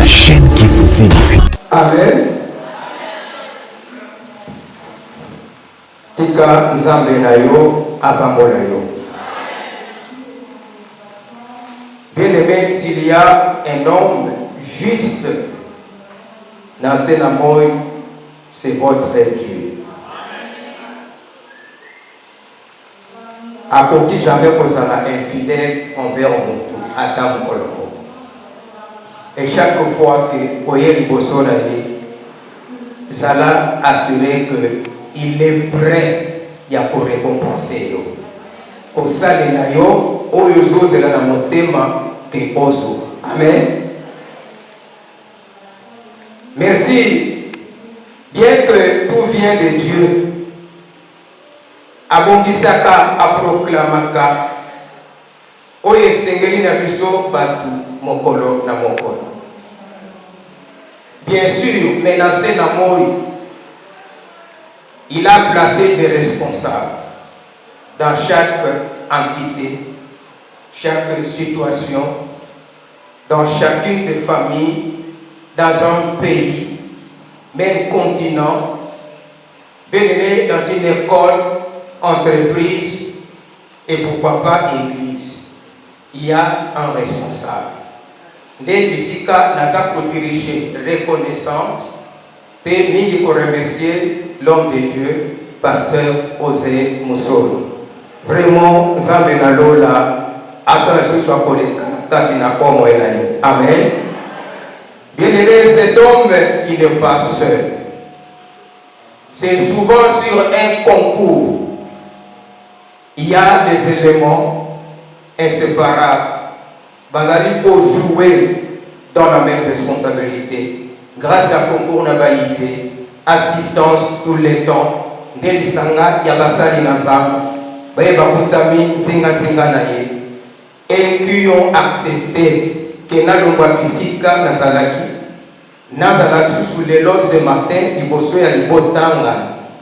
la chaîne qui vous édifie. Amen. Tika nzambe na yo apambola yo. Bien-aimé, s'il y a un homme juste dans ce amour, c'est votre Dieu. À côté jamais que ça n'a infidèle envers mon tout, à mon colombo. Et chaque fois que vous avez vous allez assurer qu'il est prêt pour récompenser. Au sein de Nayo, au Yozo de la Motema, que Ozo. Amen. Merci. Bien que tout vient de Dieu, Abongisaka a proclamaka, Oye Sengeli na biso batu mokolo na mokolo. Bien sûr, menacé na moi, il a placé des responsables dans chaque entité, chaque situation, dans chacune des familles, dans un pays, même continent, bien dans une école, entreprise et pourquoi pas église. Il y a un responsable. Dès Bissika, n'a pas dirigé reconnaissance, et nous pour remercier l'homme de Dieu, pasteur Osé Moussoro. Vraiment, Zambénalo là, Astra soit Koleka, Tatina Komo Elaï. Amen. Bien aimé, cet homme, il n'est pas seul. C'est souvent sur un concours. Il y a des éléments inséparables. Bazali pour jouer dans la même responsabilité. Grâce à concours nabaïté, assistance tout le temps. Delisanga, Yabasali Nazam, Baye Bakutami, Singa Naye. Et qui ont accepté que Nalomba Bisika Nazalaki, Nazalaki sous les lots ce matin, il bosse à l'Ibotanga,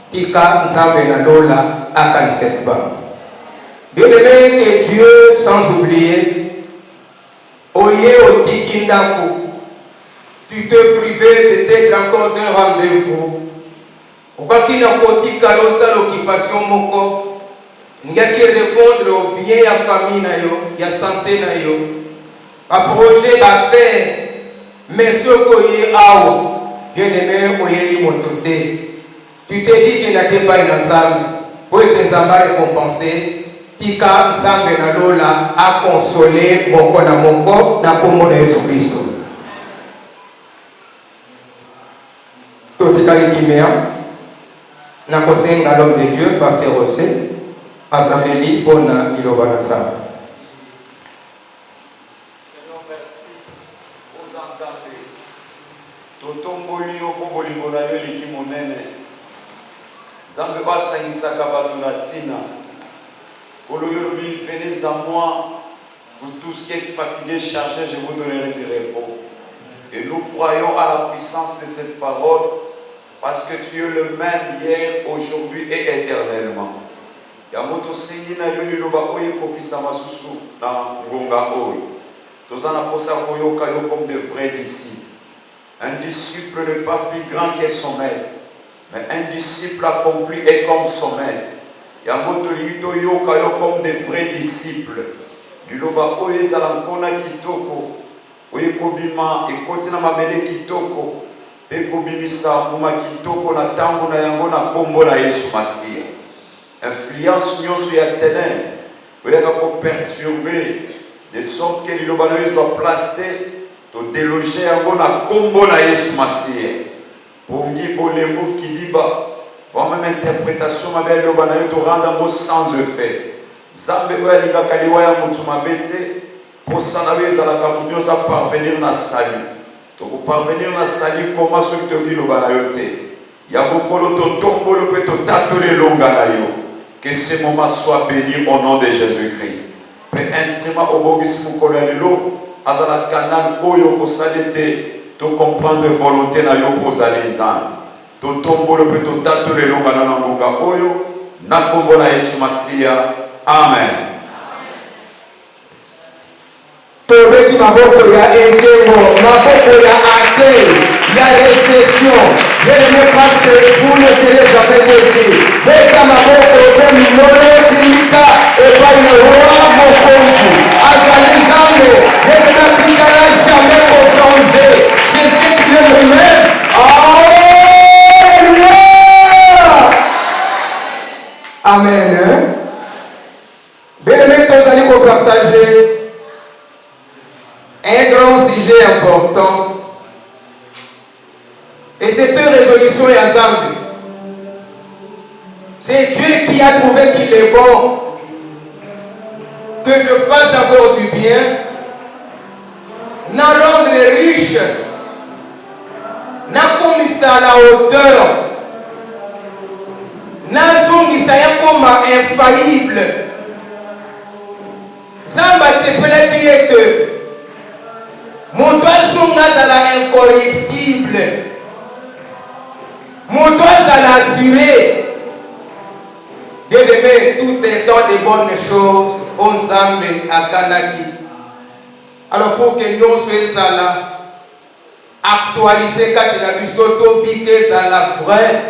Tika Nzambe Nadola, Akalisetba. Bien aimé que Dieu, sans oublier, Oye Otikindako, tu te privais peut-être encore d'un rendez-vous. Pourquoi qu'il n'y a pas l'occupation moko, il y a qui répondre au bien de la famille, de la santé, à projet à faire, mais ce que bien aimé, Oye Limototé, tu te dis qu'il n'y a pas ensemble, pour être récompensé. Tika Nzambe na lola a consolé moko na moko na kombo na Yesu Kristo. Totika likimea na kosenga l'homme de Dieu pasteur José asameli pona iloba na Nzambe. Seigneur, merci aux Nzambe. Totomboli okomboli ngona yo likimonene. Nzambe basangisaka bato na tina. Venez à moi, vous tous qui êtes fatigués, chargés, je vous donnerai du repos. Et nous croyons à la puissance de cette parole, parce que tu es le même hier, aujourd'hui et éternellement. Yamoto sengi na yoni loba oye kopisa masusu na ngonga oye. Tozana posa koyoka yo comme de vrais disciples. Un disciple n'est pas plus grand que son maître, mais un disciple accompli est comme son maître. Yamoto lito yoka yo comme des vrais disciples. Liloba oye zalankona kitoko. Oye kobima ekoti na mabele kitoko. Pe kobimisa muma kitoko na tango na yango na kombo na Yesu Masia. Influence nyoso ya ténèbres. Oye kako perturber de sorte que liloba no soit placé to déloger yango na kombo na Yesu Masia. Pongi bolemo kidiba. Votre même interprétation, ma belle Lobanayo, te rendre sans effet. Zambe oya liga kaliwa ya mutu mabete, pour s'en aller à la camouflage à parvenir na sali. Donc parvenir na sali, comment ce que te dit Lobanayo te? Yabokolo to tombo le peto tatole longanayo. Que ce moment soit béni au nom de Jésus-Christ. Pe instrument au bogisme kolelelo, azala canal oyo ko salete, to comprendre volonté na yo pour zalizan. Totombolo pe totato le longa na ngonga oyo na kombo na Yesu Masia. Amen. Tobeti maboko ya ezemo, maboko ya Bien-aimés, parce que vous ne serez jamais déçus. Beta maboko te minolo timika epai roi mokonzi. Azali Nzambe, Beta tikala jamais pour changer. Jésus qui est lui-même. Alléluia. Amen. Bien-aimés, tous allez partager un grand sujet important. Et cette résolution est ensemble. C'est Dieu qui a trouvé qu'il est bon. Que je fasse encore du bien. N'en rendre riche. N'en commis à la hauteur. N'en zongisa comme infaillible. Zamba se plaît dire que mon doigt zonga la incorruptible. Mon doigt à l'assurer. Bien-aimé, tout est dans de bonnes choses. On s'en à Kanaki. Alors pour que nous soyons là, actualiser quand il a vu s'auto piquer à la vraie,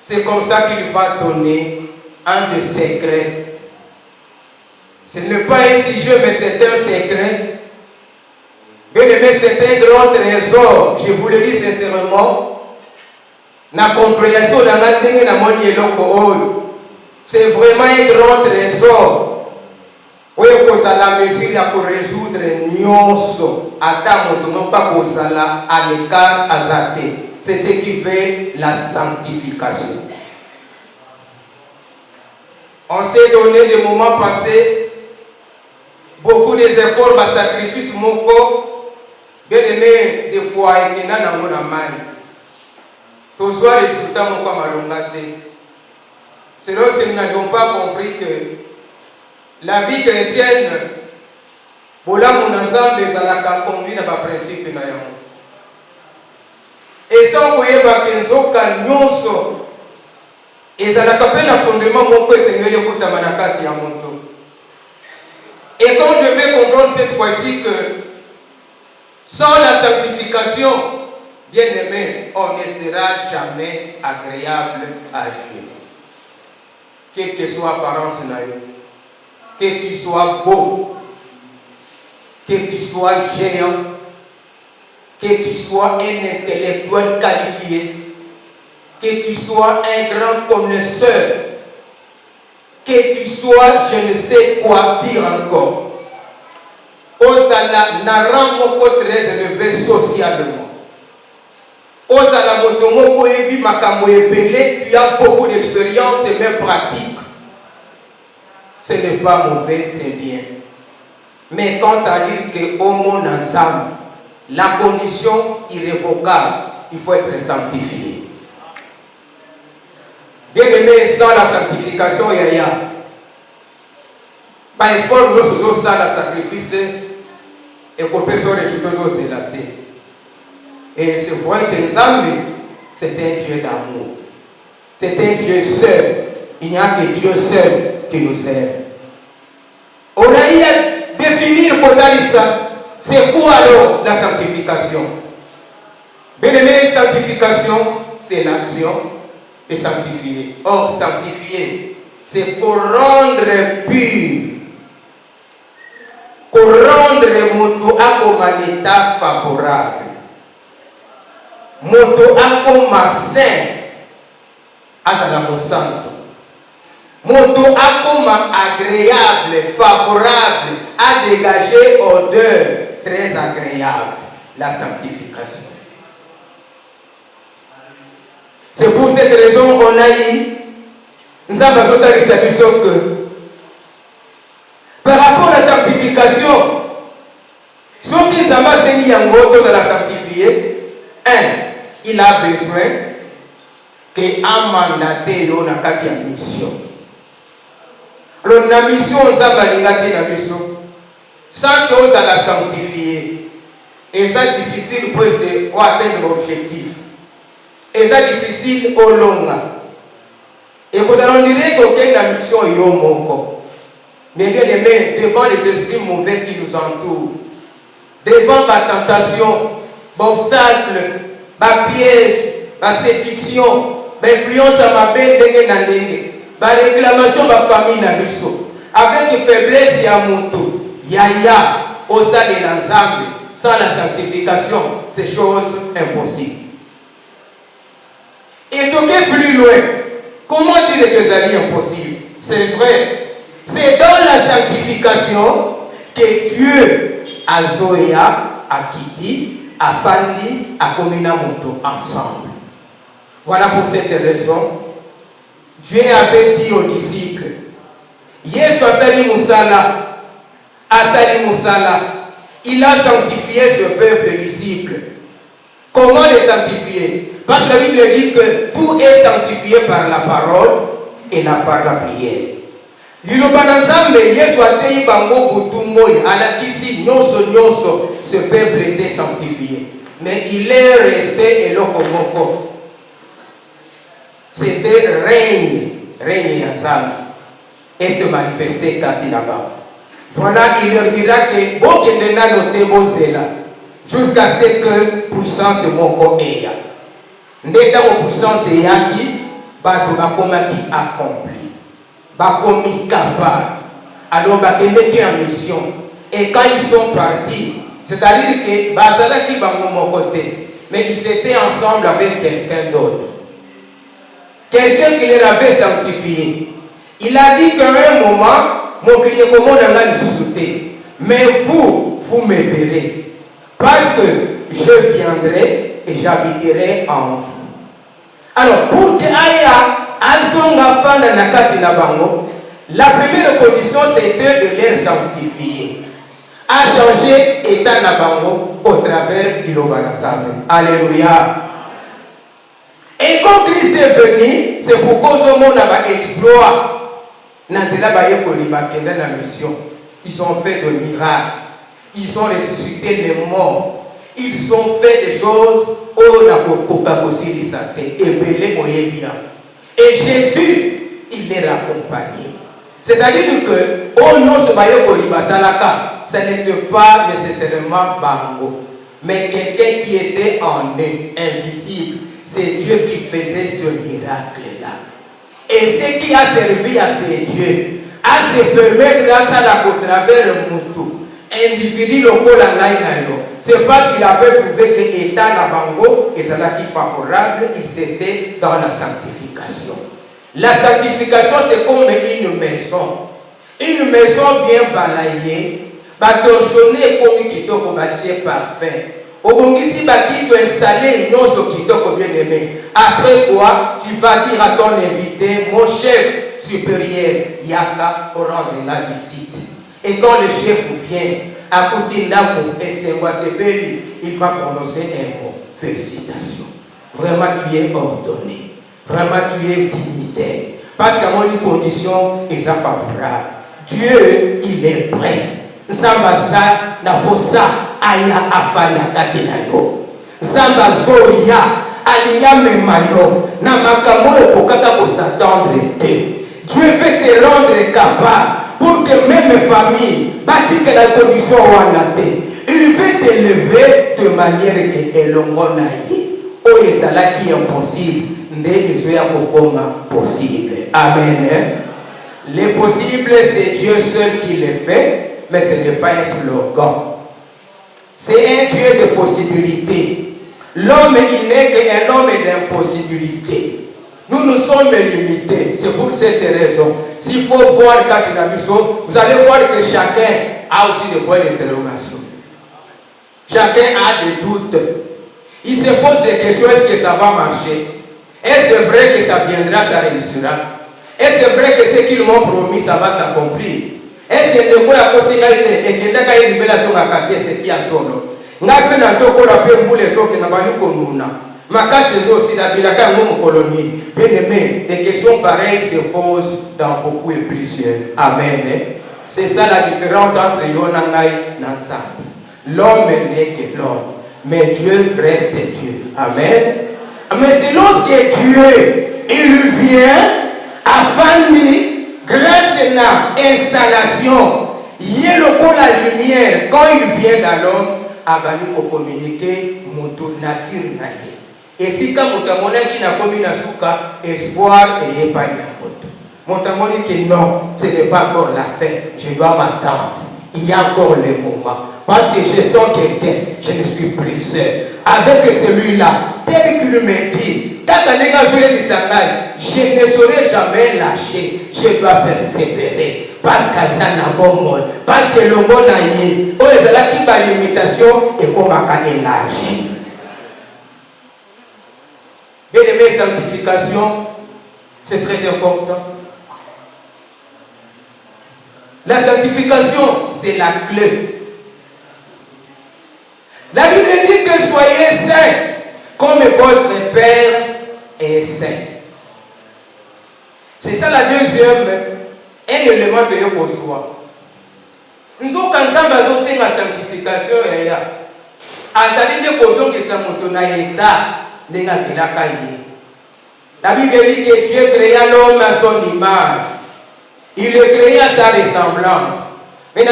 c'est comme ça qu'il va donner un des secrets. Ce n'est pas un sujet, mais c'est un secret. Bien-aimé, c'est un grand trésor. Je vous le dis sincèrement. La compréhension de c'est vraiment un grand trésor. Oui, pour la mesure pour résoudre nyonso. Attends, pas pour ça à l'écart azate. C'est ce qui fait la sanctification. On s'est donné des moments passés, beaucoup d'efforts, de sacrifices, bien aimé, des fois, et qui n'a pas de main. Tous les résultats sont comme c'est lorsque nous n'avions pas compris que la vie chrétienne, pour la mon ensemble, les alaka conduit à un principe. Et sans vous voyez que nous avons et alaka peine un fondement, mon père Seigneur, et quand je vais comprendre cette fois-ci que sans la sanctification, bien-aimé, on ne sera jamais agréable à Dieu. Quelle que soit l'apparence, que tu sois beau, que tu sois géant, que tu sois un intellectuel qualifié, que tu sois un grand connaisseur, que tu sois je ne sais quoi dire encore. Osala n'a pas très élevé socialement. Osala motomoko ebi makambo ebele, tu as beaucoup d'expérience et même pratique. Ce n'est pas mauvais, c'est bien. Mais quand tu as dit que au monde ensemble, la condition irrévocable, il faut être sanctifié. Bien aimé, sans la sanctification, il y a. Par effort, nous faisons ça, la sacrifice, et qu'on peut se réjouir aux élatés. Et c'est vrai que Nzambe, c'est un Dieu d'amour. C'est un Dieu seul. Il n'y a que Dieu seul qui nous aime. On a eu à définir pour ça. C'est quoi alors la sanctification? Bien aimé, sanctification, c'est l'action de sanctifier. Or, sanctifier, c'est pour rendre pur. Pour rendre mon à comme un état favorable. Moto akoma saint azala mosanto. Moto akoma agréable, favorable, à dégager odeur très agréable. La sanctification. C'est pour cette raison qu'on a eu nous avons que par rapport à la sanctification, ceux qui savent s'enseigner en gros de la sanctifier, il a besoin qu'un mandaté ait une mission. Alors, la mission, sans que vous la sanctifier, et c'est difficile pour atteindre l'objectif. Et c'est difficile au long. Et vous allez dire qu'aucune mission est au monde. Mais bien aimé, devant les esprits mauvais qui nous entourent, devant la tentation, l'obstacle, piège, séduction, influence à ma belle dengue na dengue, réclamation de famille na biso, avec faiblesse ya moto, yaya, au sein de l'ensemble, sans la sanctification, c'est chose impossible. Et toquer plus loin, comment dire que c'est impossible? C'est vrai, c'est dans la sanctification que Dieu a Zoya, a Kiti, a Fandi, a Komina Moto ensemble. Voilà pour cette raison, Dieu avait dit aux disciples, Yesu Asali Musala, Asali Musala, il a sanctifié ce peuple disciple. Comment les sanctifier? Parce que la Bible dit que tout est sanctifié par la parole et par la prière. Lilobanazambe, Yesu atei bango butumoi, alakisi nyoso nyoso, ce peuple était sanctifié. Mais il est resté elokomoko. C'était règne ensemble. Et se manifestait quand il là-bas. Voilà, il leur dira que Bokendena noté Bozela, jusqu'à ce que puissance moko eya. Ndeta mo puissance eyaki, bato bakomaki accompli. Bakomi capable. Alors bakendeki en mission. Et quand ils sont partis, c'est-à-dire que Bazalaki bango mon côté, mais ils étaient ensemble avec quelqu'un d'autre. Quelqu'un qui les avait sanctifiés. Il a dit qu'à un moment, mon client comment on a suscité. Mais vous me verrez. Parce que je viendrai et j'habiterai en vous. Alors, pour que Aya, la première condition c'était de les sanctifier. A changer état Nabango au travers du Lobanazame. Alléluia. Et quand Christ est venu, c'est pour cause au monde a exploit. La mission. Ils ont fait de miracles. Ils ont ressuscité les morts. Ils ont fait des choses et Jésus, il les a accompagnés. C'est-à-dire que ce n'était pas nécessairement Bango, mais quelqu'un qui était en eux, invisible. C'est Dieu qui faisait ce miracle-là. Et ce qui a servi à ces dieux, à se permettre à ça au travers le moutou, individu local c'est parce qu'il avait prouvé que l'état Nabango et Zalaki favorable, ils étaient dans la sanctification. La sanctification, c'est comme une maison. Une maison bien balayée, torchonnée comme qui toko bâtir parfait. Au si tu installé non ce qui toko bien aimé. Après quoi, tu vas dire à ton invité, mon chef supérieur, Yaka, pour rendre la visite. Et quand le chef vient, à Koutindakou et Sengwasebeli, il va prononcer un mot. Félicitations. Vraiment, tu es ordonné. Vraiment, tu es dignitaire. Parce qu'à mon condition, il est favorable. Dieu, il est prêt. Sambasa, Naposa, Aya Afana Katinayo. Sambazoya, Alia Memayo, Namakamo, Kokaka pour s'attendre. Dieu veut te rendre capable. Pour que même famille, bâti que la condition il veut t'élever de manière que l'ongonaye. Oh, et ça là qui est impossible, possible. Amen. Les possibles, c'est Dieu seul qui les fait, mais ce n'est pas un slogan. C'est un Dieu de possibilités. L'homme, il n'est qu'un homme d'impossibilité. Nous sommes limités. C'est pour cette raison. S'il faut voir quand il a vu ça, vous allez voir que chacun a aussi des points d'interrogation. Chacun a des doutes. Il se pose des questions. Est-ce que ça va marcher? Est-ce vrai que ça viendra, ça réussira? Est-ce vrai que ce qu'ils m'ont promis, ça va s'accomplir? Est-ce que de quoi la possibilité et que la révélation a capté ce qui a solo? N'a pas na soko la pe mbule soki na bani konuna. Makasi aussi la bilaka ngomo colonie. Bien aimé, des questions pareilles se posent dans beaucoup et plusieurs. Amen. C'est ça la différence entre Yonangai et Nansam. L'homme n'est que l'homme, mais Dieu reste Dieu. Amen. Mais c'est lorsque Dieu, il vient afin de, grâce à l'installation, il y a la lumière, quand il vient dans l'homme, il va communiquer notre nature. Et si quand Montamona qui n'a commis la souka, espoir et n'est pas une moto. Montamona que non, ce n'est pas encore la fin. Je dois m'attendre. Il y a encore le moment. Parce que je sens quelqu'un, je ne suis plus seul. Avec celui-là, tel qu'il me dit, je ne saurais jamais lâcher. Je dois persévérer. Parce que ça n'a pas bon. Parce que le monde a eu. Oh, il y a la limitation et comme on a élargi. Bien-aimé, sanctification, c'est très important. La sanctification, c'est la clé. La Bible dit que soyez saints, comme votre Père est saint. C'est ça la deuxième, un élément de l'opposition. Nous avons quand ça, la sanctification, azali de kozong que ça montona état. La Bible dit que Dieu créa l'homme à son image. Il le créa à sa ressemblance. Mais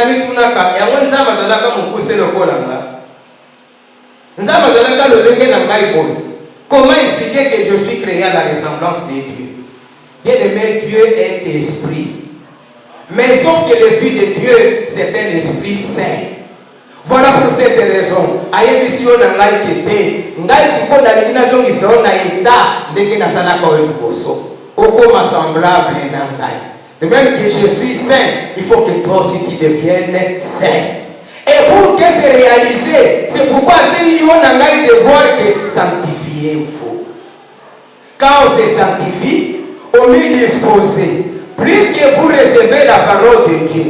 comment expliquer que je suis créé à la ressemblance de Dieu? Bien-aimé, Dieu est esprit. Mais sauf que l'esprit de Dieu, c'est un esprit saint. Voilà pour cette raison. De même que je suis saint, il faut que toi aussi tu deviennes saint. Et pour que c'est réalisé, c'est pourquoi c'est devoir que sanctifiez-vous. Quand on se sanctifie, on est disposé. Plus que vous recevez la parole de Dieu,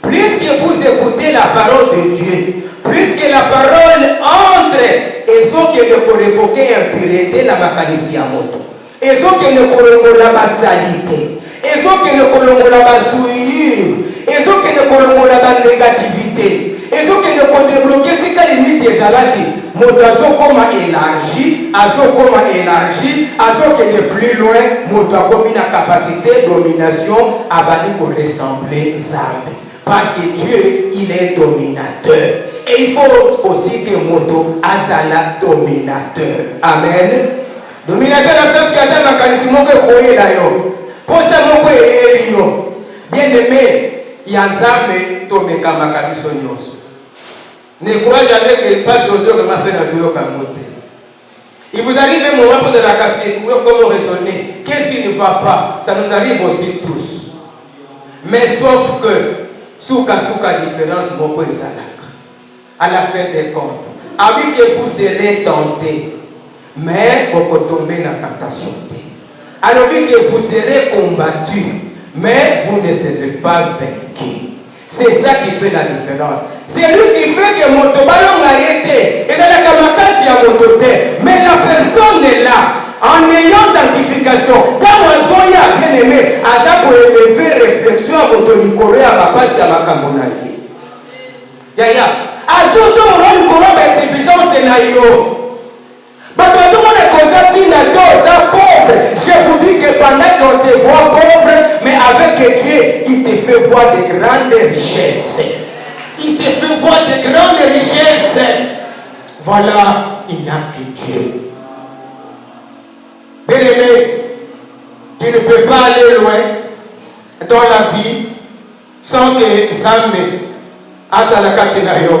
plus que vous écoutez la parole de Dieu, plus que la parole entre, et ce que ne peut révoquer impureté la makalisi à moto, et ce que ne peut la salité, et ce que ne peut la souillure, et ce que ne peut la négativité, et ce que ne peut débloquer, c'est qu'à limite des alaki, motazo comme élargi, azo comme élargi, azo qui est plus loin, moto comme une capacité de domination, abani pour ressembler Zambe. Parce que Dieu, il est dominateur. Et il faut aussi que moto azala dominateur. Amen. Dominateur dans le sens qu'il y a un mécanisme que vous voyez là. Pour ça, vous voyez là. Bien aimé, il y a un Zambe, Tomé Kamakabisonios. Ne croyez jamais que pas José comme appelle à José comme moté. Il vous arrive un moment pour la casser, comment raisonner. Qu'est-ce qui ne va pas? Ça nous arrive aussi tous. Mais sauf que, souka différence, mon point à la fin des comptes. Avec que vous serez tentés, mais vous pouvez tomber dans la tentation. Alors que vous serez combattus, mais vous ne serez pas vaincus. C'est ça qui fait la différence. C'est lui qui fait que mon tobalon a été. Et ça n'a qu'à ma casse, il y a mon toté. Mais la personne est là. En ayant sanctification, quand on soit bien aimé, à ça pour élever réflexion à votre Nicolas, à ma passe et à ma cambonaïe. Yaya. À ce temps, on a le courant d'insuffisance, c'est naïo. Je vous dis que pendant qu'on te voit pauvre, mais avec Dieu, il te fait voir de grandes richesses. Il te fait voir de grandes richesses. Voilà, il n'y a que Dieu. Bien-aimé, tu ne peux pas aller loin dans la vie sans que Zambe, Asalakachinayo,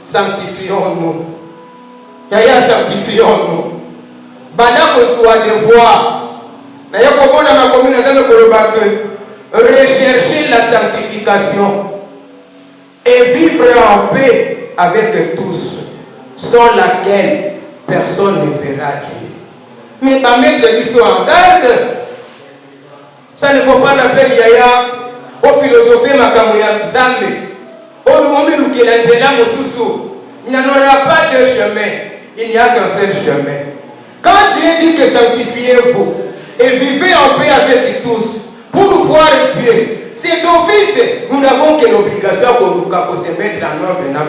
sanctifions-nous. Yaya, sanctifions-nous. Bandako soit de voir. Rechercher la sanctification et vivre en paix avec tous, sans laquelle personne ne verra Dieu. Mais pas mettre les bisous en garde. Ça ne vaut pas la peine, Yaya. Au philosophie, ma camoya Zambe. Au moment où il y a il n'y en aura pas de chemin. Il n'y a qu'un seul chemin. Quand Dieu dit que sanctifiez-vous et vivez en paix avec tous, pour voir Dieu, c'est d'office, nous n'avons que l'obligation de se mettre en ordre dans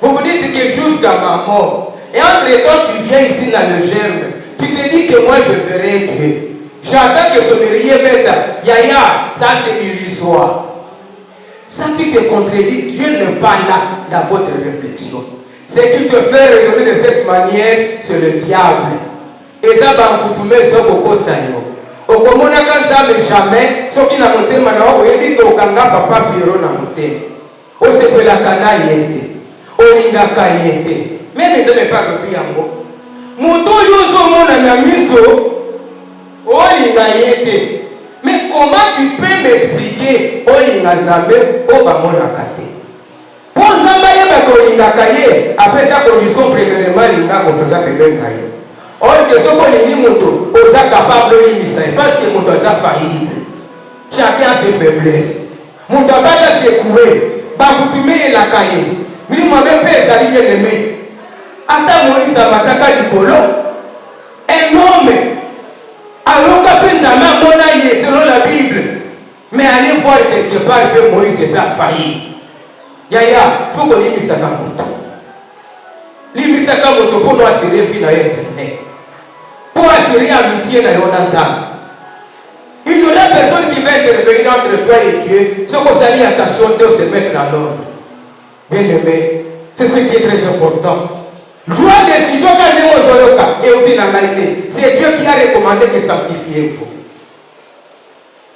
vous vous dites que jusqu'à ma mort, et entre-temps tu viens ici dans le germe, tu te dis que moi je verrai Dieu. J'attends que son mette, Yaya, ça c'est illusoire. Ça qui te contredit, Dieu n'est pas là dans votre réflexion. Ce qui te fait raisonner de cette manière, c'est le diable. Et ça va vous tourner sur Koko Sayo. Au Komonaka Zame jamais, sauf qu'il n'a monté maintenant, il dit que au Kanga Papa Biro n'a monté. Au Sepe la Kana yete. Au Lingaka yete. Mais ne te mets pas le piango. Moto Yoso Mona Namiso. Au Linga yete. Mais comment tu peux m'expliquer au Linga Zame, au Bamona Kate? Pour Zambaya Bakolinga Kaye, après sa condition, premièrement, Linga Motoza Pébé Nayo. Or que ce qu'on dit moto, on est capable de l'imiter parce que moto a faillible. Chacun a ses faiblesses. Moto a pas secoué. Bah vous tournez la cahier. Mais moi même pas ça bien aimé. Attends Moïse a mataka du polo. Un homme. Alors qu'à peine ça m'a monaïe selon la Bible. Mais allez voir quelque part que Moïse est pas failli. Yaya, faut qu'on limite ça comme moto. Limite ça comme moto pour nous assurer vie dans l'internet. Pour assurer l'amitié dans l'Onanza. Il n'y aura personne qui va intervenir entre toi et Dieu. Ce qu'on s'allie à ta santé, se mettre dans l'ordre. Bien aimé, c'est ce qui est très important. Joie décision quand nous sommes et on dit c'est Dieu qui a recommandé de sanctifiez-vous.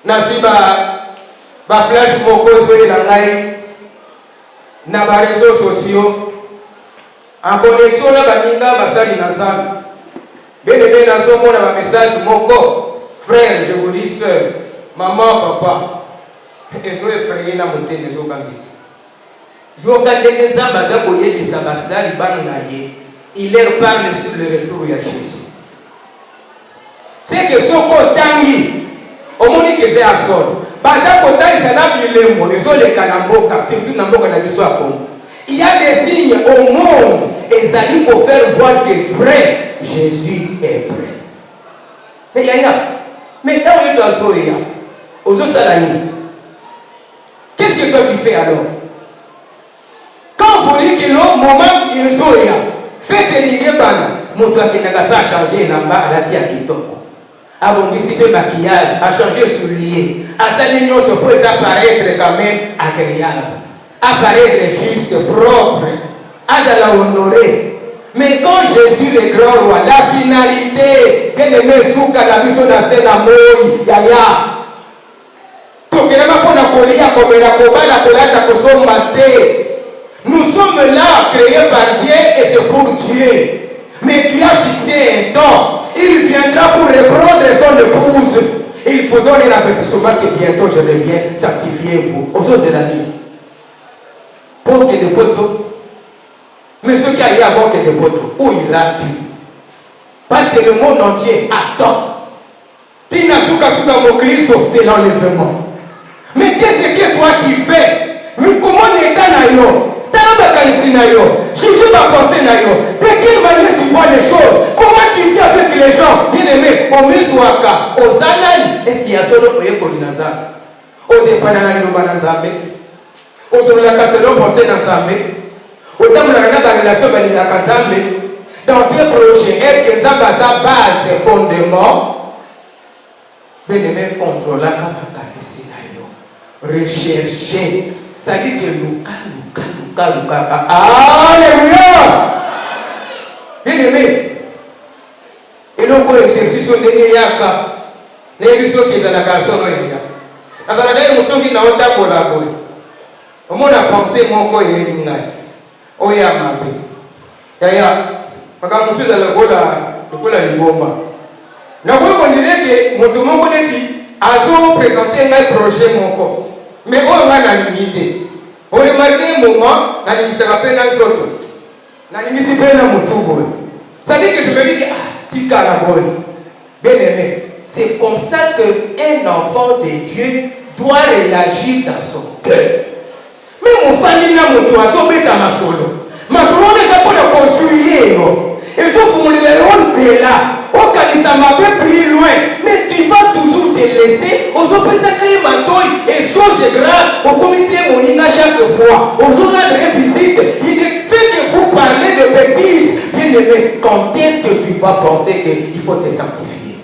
N'a-t-il pas flash mon cause et la live, n'a pas réseaux sociaux, en connexion là, baninga basali na salle. Bien aimé, dans ce monde, un message, mon corps, frère, je vous dis, soeur, maman, papa, ils sont effrayés dans mon thé, ils sont gambis. Je regarde les gens, il leur parle sur le retour à Jésus. C'est que ce qu'on tangi, au moment que j'ai à sol, Baza Kota, il s'en a vu les mots, les autres les Kanamboka, c'est tout Namboka dans l'histoire. Il y a des signes au monde, et ça dit pour faire voir que vrai Jésus est prêt. Mais il y a, mais quand on est sur Zoya, aux autres salariés, qu'est-ce que toi tu fais alors? Quand vous dites que le moment où ils sont là, faites les bana, mon toit qui n'a pas changé, n'a pas à la tia qui tombe. A anticiper maquillage, à changer soulier, à sa ligne se peut apparaître quand même agréable, apparaître juste, propre, à la honorer. Mais quand Jésus le grand roi, la finalité, bien aimé, souka la mission de scène à Moïse, yaya. Nous sommes là, créés par Dieu, et c'est pour Dieu. Mais tu as fixé un temps. Il viendra pour reprendre son épouse. Il faut donner l'avertissement que bientôt je reviens. Sanctifiez-vous. Aux autres, c'est la nuit. Pour que des poteaux. Mais ce qui a eu avant que des poteaux, où iras-tu? Parce que le monde entier attend. Tina Souka Souka mon Christ, c'est l'enlèvement. Mais qu'est-ce que toi tu fais? Mais comment n'est-ce pas? Juge ma pensée. De quelle manière tu vois les choses? Comment tu vis avec les gens? Bien aimé, au Mizouaka, au Zanan, est-ce qu'il y a solo Oyekolinaza? Au Dépanana Nobanazambe, au Solaka Selo Pensé Nazambe, au Tamanana la relation avec la Kazambe, dans tes projets, est-ce que Zamba sa base, ses fondements? Bien aimé, contrôler Kamaka Sinayo, rechercher, ça dit que Luka. Alléluia! Bien aimé. Et donc, l'exercice de Yaka, l'émission qui est à la garçon, dans la émotion qui n'a pas collaboré. Au moins, la pensée, mon corps est une naïe. Oya Mabé. Yaya, quand je suis dans le Gola Liboma, on dirait que mon tour a présenté un projet, mon corps. Mais on a la limité. Vous remarquez un moment, on se rappelle un autre. On se rappelle un autre. Ça veut dire que je me dis que, tika la boy. Bien aimé, c'est comme ça qu'un enfant de Dieu doit réagir dans son cœur. Mais mon famille n'a mon toit, son bête à ma solo. Ma solo n'est pas de construire. Il faut que c'est là. Au Kalisa m'a plus loin. Mais tu vas toujours te laisser. Aujourd'hui, ça crée ma toile. Et chose grave. Au commissaire Moninga chaque fois. Aujourd'hui, on visite. Il ne fait que vous parler de bêtises. Bien aimé, quand est-ce que tu vas penser qu'il faut te sanctifier?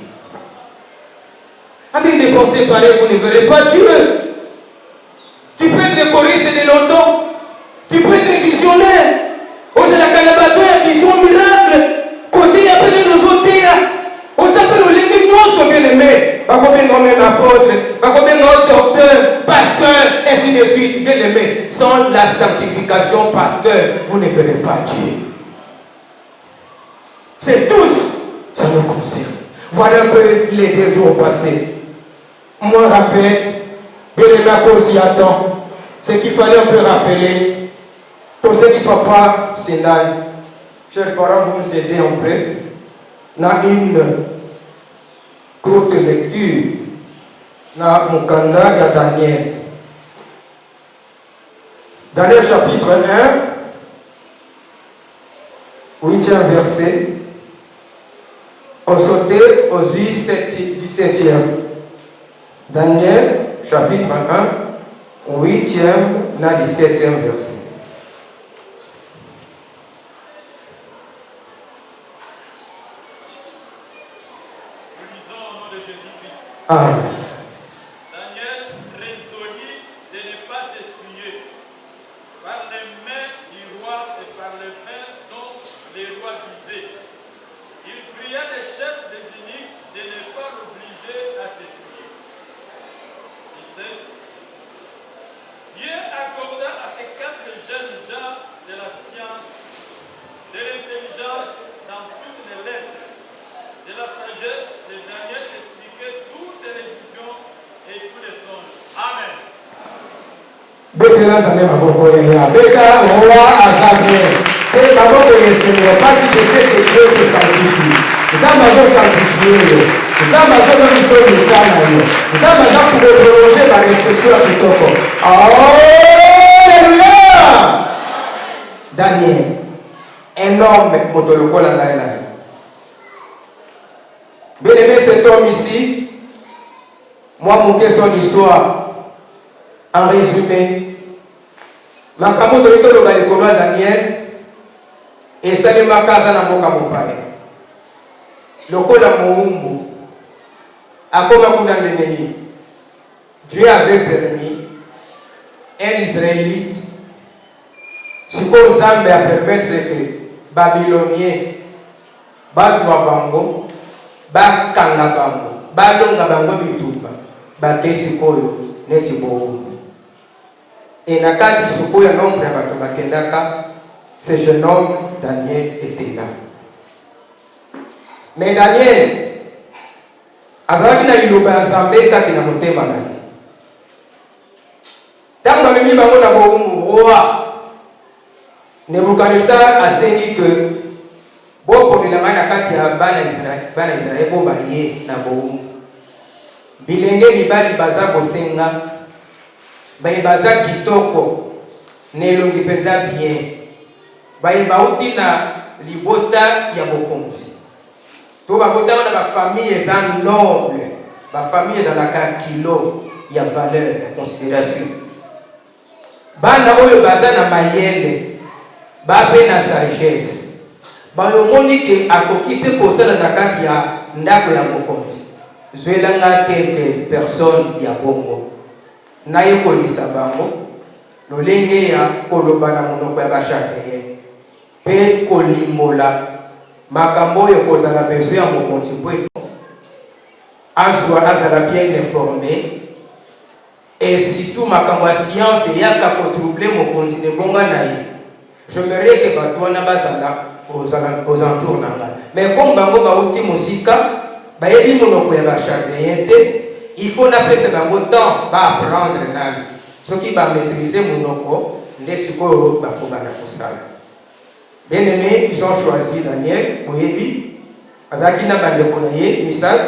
Avec des pensées pareilles, vous ne verrez pas Dieu. Tu peux être choriste de longtemps. Tu peux être visionnaire. Aujourd'hui, la sans la sanctification, pasteur, vous ne verrez pas Dieu. C'est tous, ça nous concerne. Voilà un peu les 2 jours passés. Moi, rappelle, bien aussi attend. Ce qu'il fallait un peu rappeler. Tout ce qui papa, c'est là. Chers parents, vous nous aidez un peu. Dans une courte lecture, dans mon canal, il y a Daniel. Daniel chapitre 1, 8e verset. On sautait aux 17e. Daniel chapitre 1, 8e, 17e verset. Amen. Daniel résolut de ne pas s'essuyer par les mains du roi et par les mains dont les rois buvaient. Il pria les chefs des eunuques de ne pas l'obliger à s'essuyer. 17. Dieu accorda à ces 4 jeunes gens de la science, de l'intelligence dans toutes les lettres, de la sagesse de Daniel expliquait toutes les visions et tous les songes. Amen. Betela nzambe maboko ya beka roi azabie te maboko yesengela pasi pese que Dieu te sanctifie. Nzambe azo sanctifier yo. Nzambe azo biso lutana yo. Nzambe azo prolonger la réflexion ya kitoko. Alléluia. Daniel, un homme motolokola ngai na yo. Bien aimé cet homme ici, moi mon son histoire. En résumé, makambo tolito loba likolo ya Daniel esalemaka aza na mboka mopaya lokola moumbu akoma kuna ndenge nini. Dieu avait permis un Israélite sikoyo Nzambe a permettre que Babylonien bazwa bango bakanga bango balonga bango bitumba bake sikoyo neti boumbu. Et na kati sikoyo ya nombre ya bato bakendaka, ce jeune homme Daniel était là. Mais Daniel azalaki na liloba ya Nzambe kati na motema na ye. Ntango bamemi bango na boumbu, roi Nebukadnezar asengi ke boponela ngai na kati ya bana Israel po baye na boumbu. Bilenge mibali baza kosenga baye baza kitoko nelongi mpenza bien baye bauti na libota ya bokonzi to babotama na bafamille eza noble, bafamille ezalaka kilo ya valeur ya considération. Bana oyo baza na mayele bape na sagesse bayomoni ke akoki mpe kosala na kati ya ndako ya mokonzi. Zwelanga quelques personnes ya bongo nayekolisa bango lolenge ya koloba na monoko ya bachateye mpe kolimola makambo oyo kozala besoin ya mokonzi mpo azwa azala bien informé et surtout makambo ya science eyaka kotrouble mokonzi nebonga na ye. J'aimerais que bato wana bazala aux entours na ngai, mais comme bango bauti mosika bayebi monoko ya bachateye te, il faut n'appeler bango temps ba apprendre nani soki ba maîtriser monoko nde sikoyo bakobana kosala. Bien aimé, ils ont choisi Daniel moyebi azaki na bandeko na ye Misak,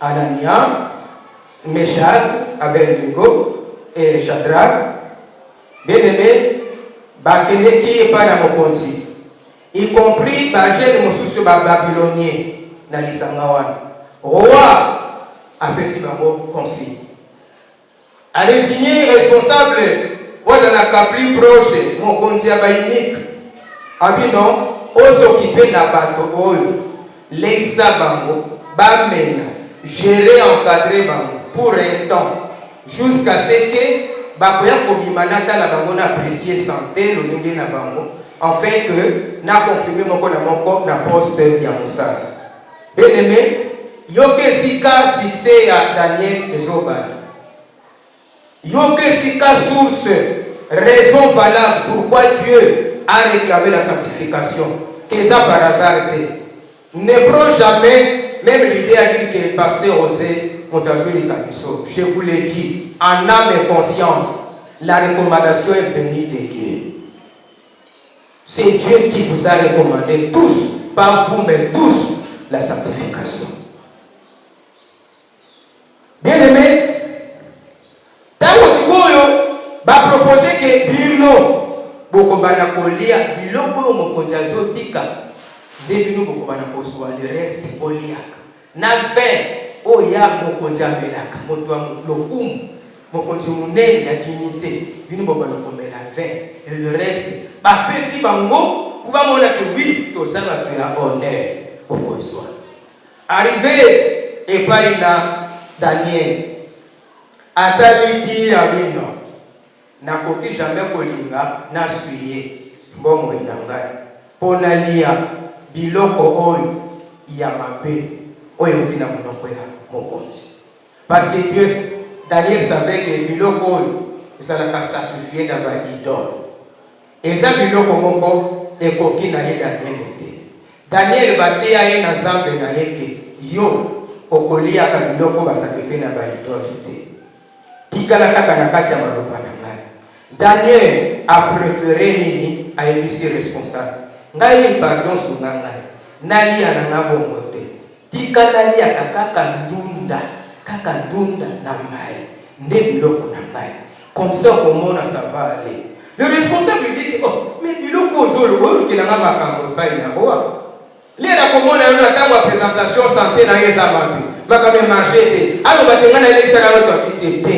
Anania, Meshach, Abednego et Shadrach. Bien aimé, bakendeki epai na mokonzi, y compris bagene mosusu ba babylonien na lisanga wana. Roi apesi bango conseil, a désigné responsable wazalaka plus proche mokonzi ya baunique abino ozokipe na bato oyo leisa bango bamena gérer encadrer bango pour un temps jusqu'à ce que bakoya kobima natala bango na apprécier santé lolenge na bango afin que na confirmer moko na moko na poste ya mosala. Bien aimé, yoke sika succès ya Daniel ezobana, yoke sika source raison valable pourquoi Dieu a réclamé la sanctification. Que ça par hasard était. Ne prends jamais, même l'idée à dire que le pasteur osait monter les camisons. Je vous l'ai dit, en âme et conscience, la recommandation est venue de Dieu. C'est Dieu qui vous a recommandé tous, pas vous, mais tous, la sanctification. Bien aimé, tango sikoyo va proposer que bino bokobana kolia biloko mokonzi azotika nde bino bokobana kozwa le reste oliaka na vin oya mokonzi amelaka moto ya lokumu mokonzi munene ya dignité bino bokobana komela vin et le reste bapesi bango kuba mona ke oui toza bato ya honneur bokozwa arrivé epai na Daniel ataliki abino nakoki jamais kolinga na suye mbongo na ngai pona lia biloko oyo ya mabe oyo tina monoko ya mokonzi parce que Dieu Daniel savait que biloko oyo ezalaka sacrifié na ba idole eza biloko moko ekoki na ye Daniel te Daniel bateya ye na Nzambe na ye ke yo okoliaka biloko basacrifié na ba idole te tikala kaka na kati ya maloba na ngai Daniel a préféré nini ayebisi responsable ngai pardon sunga ngai nalia na ngabongo te tika nalia kaka ndunda na ngai nde biloko na ngai comme ça komona ça va aller le responsable dit que oh mais biloko zolo olukilanga makambo epai na oa lera komona yo na tango ya présentation santé na ye eza mabe makambo marché te aloba te ngai na elekisaka loto abite te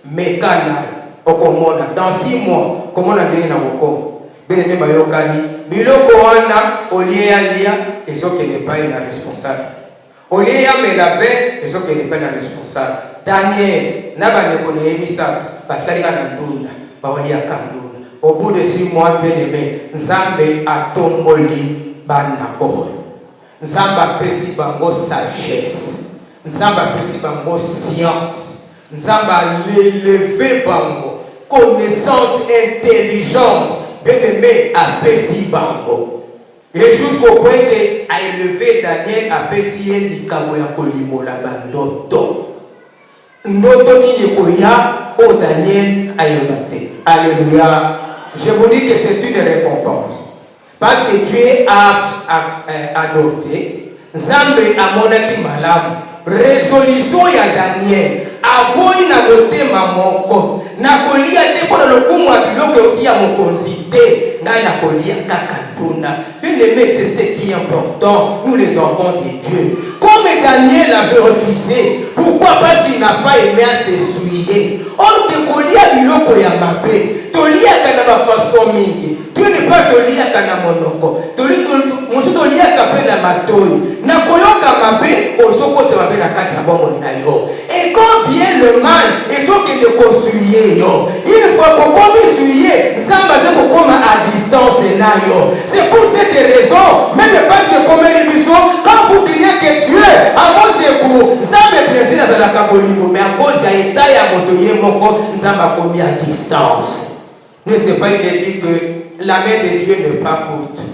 mekana okomona dans 6 mois komona ndenge na bokoma belenge bayokani biloko wana olie ya lia ezokende epai na responsable olie ya mela vin ezokende epai na responsable Daniel na bandeko na ye misato batalika na ndunda baoliaka ndunda au bout de 6 mois bien-aimé Nzambe atomboli bana oyo Nzambe apesi bango sagesse Nzambe apesi bango science Nzambe l'élevé bango connaissance intelligence bien-aimé apesi bango et jusqu'au point que a élevé Daniel apesi ye likambo ya kolimola bandoto ndoto nini koya o Daniel ayebate alléluia. Je vous dis que c'est une récompense parce que Dieu a adopté Nzambe amonaki malamu résolution ya Daniel aboyi na motema moko nakolia te mpona lokumu ya biloko ya mokonzi te ngai nakolia kaka ntuna bien-aimé c'est ce qui est important nous les enfants de Dieu comme Daniel avait refusé pourquoi parce qu'il n'a pas aimé à s'essuyer or te kolia biloko ya mabe toliaka na bafaçon mingi Dieu n'est pas toliaka na monoko mosu toliaka mpe na matoi na koyoka mabe ozokosa mabe na kati ya bongo na yo et quand vient le mal ezokende kosuye yo une fois kokomi suye Nzambe aza kokoma à distance na yo c'est pour cette raison même pas se komeli biso quand vous criez que Dieu amo secours Nzambe bien sûr azalaka kolingo mais à cause ya état ya moto ye moko Nzambe akomi à distance ne sais pas il est dit que la main de Dieu n'est pas courte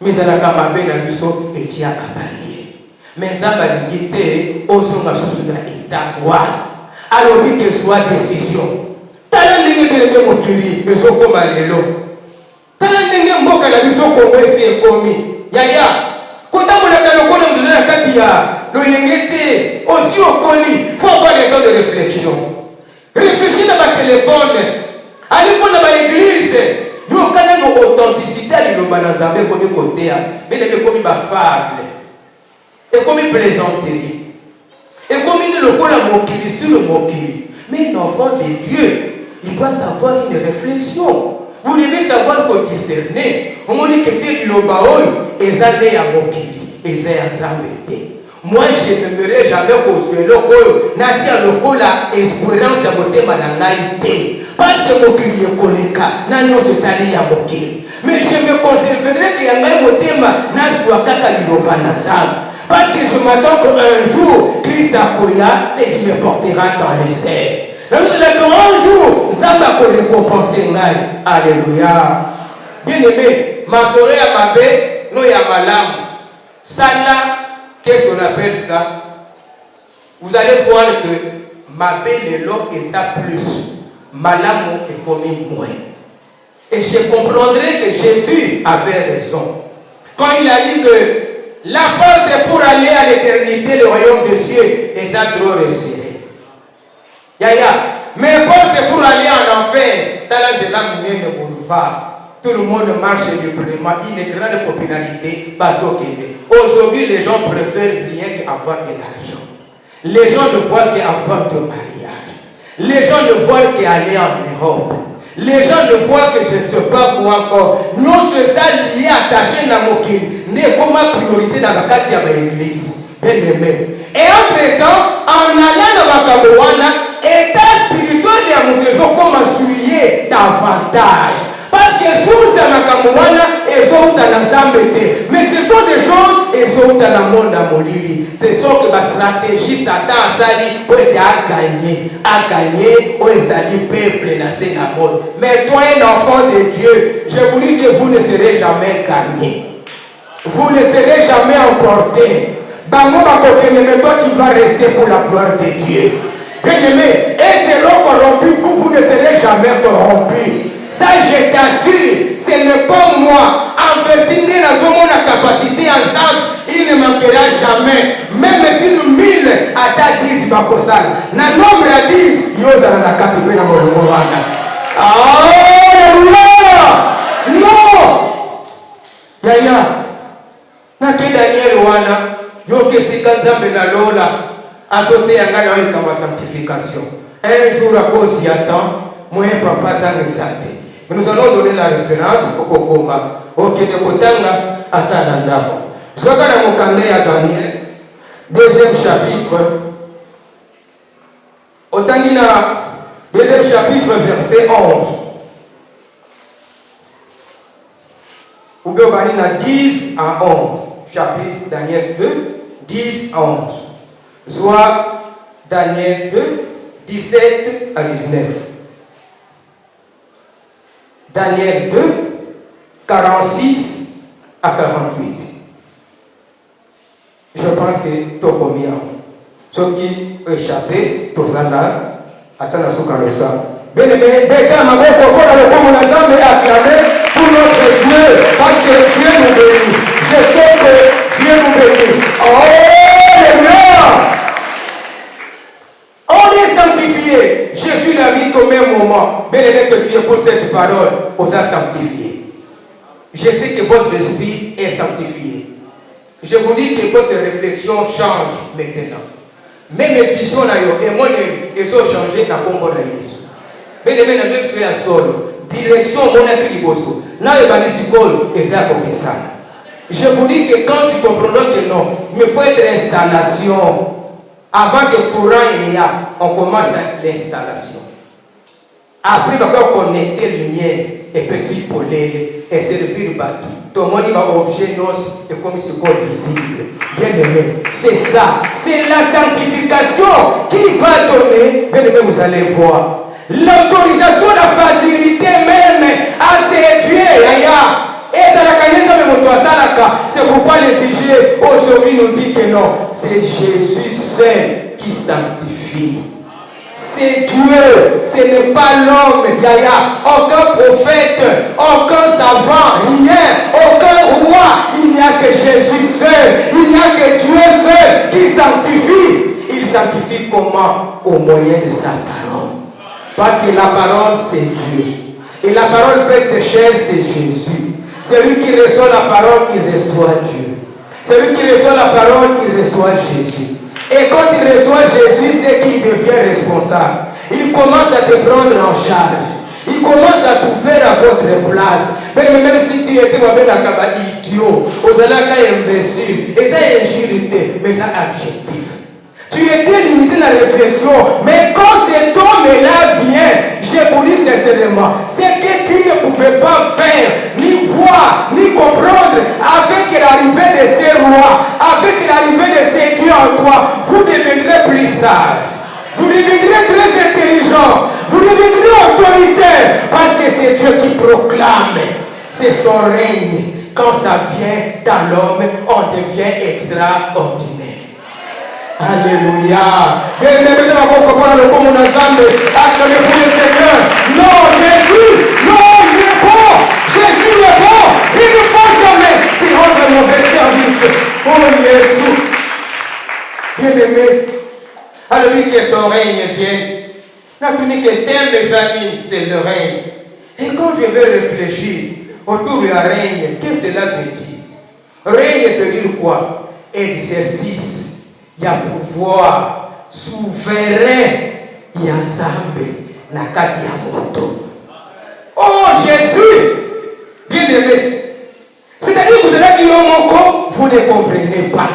mais azalaka mabe na biso etiaka balie mais Nzambe alingi te ozonga susu na état wana alobi que soit décision tala ndenge belenge mokili ezokoma lelo tala ndenge mboka na biso Kongo esi ekomi yaya kotambolaka lokola moto na kati ya loyenge te osi okoli faut avoir le temps de réflexion réfléchir na batelefone alifo na baeglise yokana no authenticité aliloba na Nzambe ekomi koteya belenge ekomi bafable ekomi plaisanterie ekomi ne lokola mokili sur le mokili mais l'enfant de Dieu il doit avoir une réflexion. Vous devez savoir qu'on discerner. On dit que tel loba oyo ezale ya mokili, ezaya Nzambe te. Moi je n'aimerais jamais que lokoyo natia lokola espérance ya motema na ngai te. Parce que mokili ekoleka na nyonso tali ya mokili. Mais je me conserverai que ya ngai motema na zwa kaka liloba na Nzambe. Parce que je m'attends qu'un jour Christ akoya et il me portera dans les airs. Le grand jour, Zamba ko récompenser ngai. Alléluia. Bien aimé, ma soeur à ma bé, nous y a malam. Ça là, qu'est-ce qu'on appelle ça? Vous allez voir que ma bé le lot est ça plus. Malam est commis moins. Et je comprendrai que Jésus avait raison. Quand il a dit que la porte est pour aller à l'éternité, le royaume des cieux, et ça trop resserré. Mais la porte est pour aller en enfer. Tout le monde marche librement, une grande popularité. Aujourd'hui, les gens préfèrent rien qu'avoir de l'argent. Les gens ne voient qu'avoir de mariage. Les gens ne voient qu'aller en Europe. Les gens ne voient que je ne sais pas quoi encore. Nous, c'est ça lié, attaché à Mokin. N'est comme ma priorité dans la carte de l'église. Bien aimé. Et entre-temps, en allant dans la Kabowana, état spirituel de la montaison comme à souiller davantage. Parce que sous la Kabowana, ils sont dans l'ensemble. Mais ce sont des choses, ils sont dans le monde à Molili. Ce sont que la stratégie Satan a sali pour aider à gagner, pour aider peuple dans ce monde. Mais toi, un enfant de Dieu, je vous dis que vous ne serez jamais gagné. Vous ne serez jamais emporté. Mais toi qui vas rester pour la gloire de Dieu. Bien-aimé, et seront corrompus, vous ne serez jamais corrompus. Ça, je t'assure, ce n'est pas moi. En vertu de la capacité ensemble, il ne manquera jamais. Même si nous 1000 à ta 10 bakosal. Na nombre à 10, yoza na katibe na mwana. Alléluia! Non! Yaya. Na ke Daniel wana, yo ke sikanzambe na lola, azote yanga na kama sanctification. Un jour à cause y attend, moi papa ta mesate. Nous allons donner la référence au Kokoma. Ok, de Kotanga, Atanandako. Soit Mokande à Daniel, deuxième chapitre. Otangina, deuxième chapitre, verset 11. Ou bien 10 à 11. Chapitre Daniel 2, 10 à 11. Soit Daniel 2, 17 à 19. Daniel 2, 46 à 48. Je pense que tout commis. Ceux qui échappé, tous en là, attendent à ce qu'on le sache. Bien aimé, Béta m'a beaucoup acclamé pour notre Dieu, parce que Dieu nous bénit. Je sais que Dieu nous bénit. Alléluia! On est sanctifié. Je suis David au même moment. Bien aimé que Dieu pour cette parole, on a sanctifié. Je sais que votre esprit est sanctifié. Je vous dis que votre réflexion change maintenant. Même les visions et moi, ils ont changé dans le monde de Jésus. Bien aimé, je suis à sol. Direction, mon équilibre. Là, il va dire ça. Je vous dis que quand tu comprends que non, il faut être installation. Avant que le courant y ait, on commence l'installation. Après, on va connecter la lumière et puis s'y et servir le bateau. Tout le monde va objet et comme c'est quoi visible. Bien aimé, c'est ça. C'est la sanctification qui va donner. Bien aimé, vous allez voir. L'autorisation, la facilité même à séduire. Et ça c'est pourquoi les sujets aujourd'hui nous disent que non, c'est Jésus seul qui sanctifie. C'est Dieu, ce n'est pas l'homme. Il n'y a aucun prophète, aucun savant, rien, aucun roi. Il n'y a que Jésus seul, il n'y a que Dieu seul qui sanctifie. Il sanctifie comment? Au moyen de sa parole. Parce que la parole c'est Dieu. Et la parole faite de chair c'est Jésus. Celui qui reçoit la parole, il reçoit Dieu. Celui qui reçoit la parole, il reçoit Jésus. Et quand il reçoit Jésus, c'est qu'il devient responsable. Il commence à te prendre en charge. Il commence à tout faire à votre place. Même si tu étais idiot, aux alaka imbécile, et ça est injurité, mais ça adjectif. Tu étais limité dans la réflexion, mais quand cet homme-là vient, je vous dis sincèrement, c'est que tu ne pouvais pas faire, ni voir, ni comprendre avec l'arrivée de ces rois, avec l'arrivée de ces dieux en toi, vous deviendrez plus sage. Vous deviendrez très intelligent. C'est son règne. Quand ça vient dans l'homme, on devient extraordinaire. Alléluia. Bien-aimé, nous allons comprendre le comment on a acclamé pour le Seigneur. Non, Jésus, non, il est bon. Jésus est bon. Il ne faut jamais te rendre un mauvais service. Oh, Jésus. Bien-aimé, alors lui que ton règne vienne. La tunique que t'aimes, mes amis, c'est le règne. Et quand je vais réfléchir autour du règne, qu'est-ce que cela veut dire? Règne veut dire quoi? Exercice. Il y a pouvoir souverain. Il y a Nzambe nakati ya moto. Oh Jésus, bien-aimé. C'est-à-dire que vous êtes qui vous ne comprenez pas.